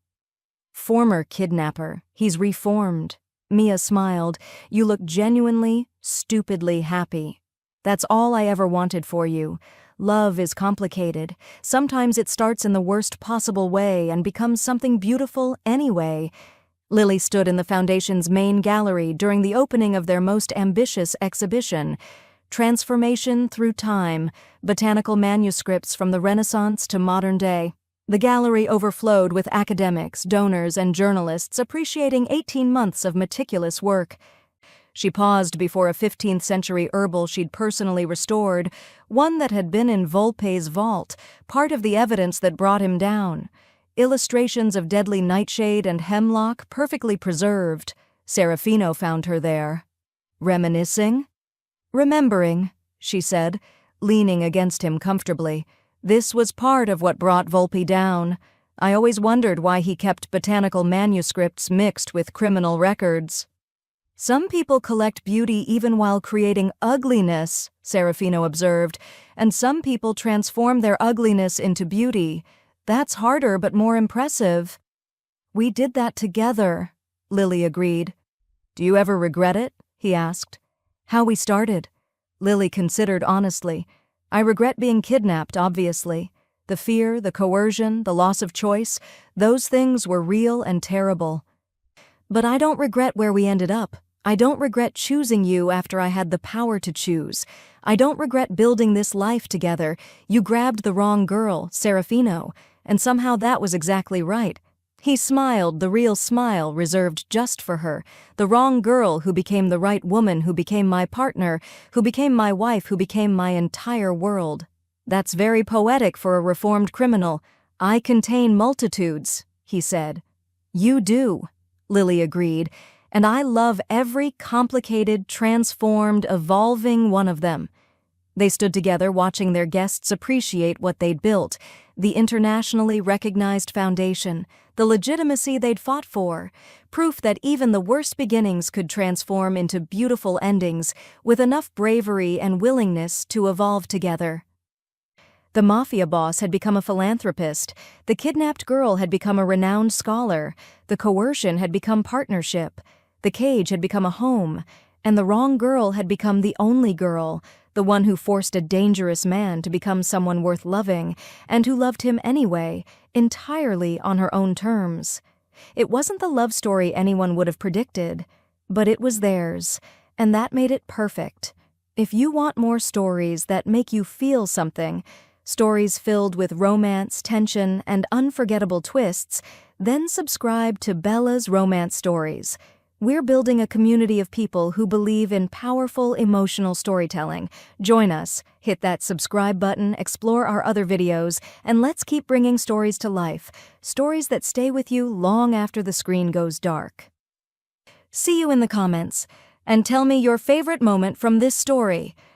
"Former kidnapper. He's reformed." Mia smiled. "You look genuinely, stupidly happy. That's all I ever wanted for you. Love is complicated. Sometimes it starts in the worst possible way and becomes something beautiful anyway." Lily stood in the Foundation's main gallery during the opening of their most ambitious exhibition, Transformation Through Time, Botanical Manuscripts from the Renaissance to Modern Day. The gallery overflowed with academics, donors, and journalists appreciating 18 months of meticulous work. She paused before a 15th-century herbal she'd personally restored, one that had been in Volpe's vault, part of the evidence that brought him down. Illustrations of deadly nightshade and hemlock, perfectly preserved. Serafino found her there. "Reminiscing?" "Remembering," she said, leaning against him comfortably. "This was part of what brought Volpe down. I always wondered why he kept botanical manuscripts mixed with criminal records." "Some people collect beauty even while creating ugliness," Serafino observed, "and some people transform their ugliness into beauty. That's harder but more impressive." "We did that together," Lily agreed. "Do you ever regret it?" he asked. "How we started?" Lily considered honestly. "I regret being kidnapped, obviously. The fear, the coercion, the loss of choice, those things were real and terrible. But I don't regret where we ended up. I don't regret choosing you after I had the power to choose. I don't regret building this life together. You grabbed the wrong girl, Serafino, and somehow that was exactly right." He smiled, the real smile reserved just for her. "The wrong girl who became the right woman, who became my partner, who became my wife, who became my entire world." "That's very poetic for a reformed criminal. I contain multitudes," he said. "You do," Lily agreed, "and I love every complicated, transformed, evolving one of them." They stood together watching their guests appreciate what they'd built, the internationally recognized foundation, the legitimacy they'd fought for, proof that even the worst beginnings could transform into beautiful endings with enough bravery and willingness to evolve together. The Mafia boss had become a philanthropist, the kidnapped girl had become a renowned scholar, the coercion had become partnership, the cage had become a home, and the wrong girl had become the only girl, the one who forced a dangerous man to become someone worth loving, and who loved him anyway, entirely on her own terms. It wasn't the love story anyone would have predicted, but it was theirs, and that made it perfect. If you want more stories that make you feel something, stories filled with romance, tension, and unforgettable twists, then subscribe to Bella's Romance Stories. We're building a community of people who believe in powerful, emotional storytelling. Join us, hit that subscribe button, explore our other videos, and let's keep bringing stories to life. Stories that stay with you long after the screen goes dark. See you in the comments, and tell me your favorite moment from this story.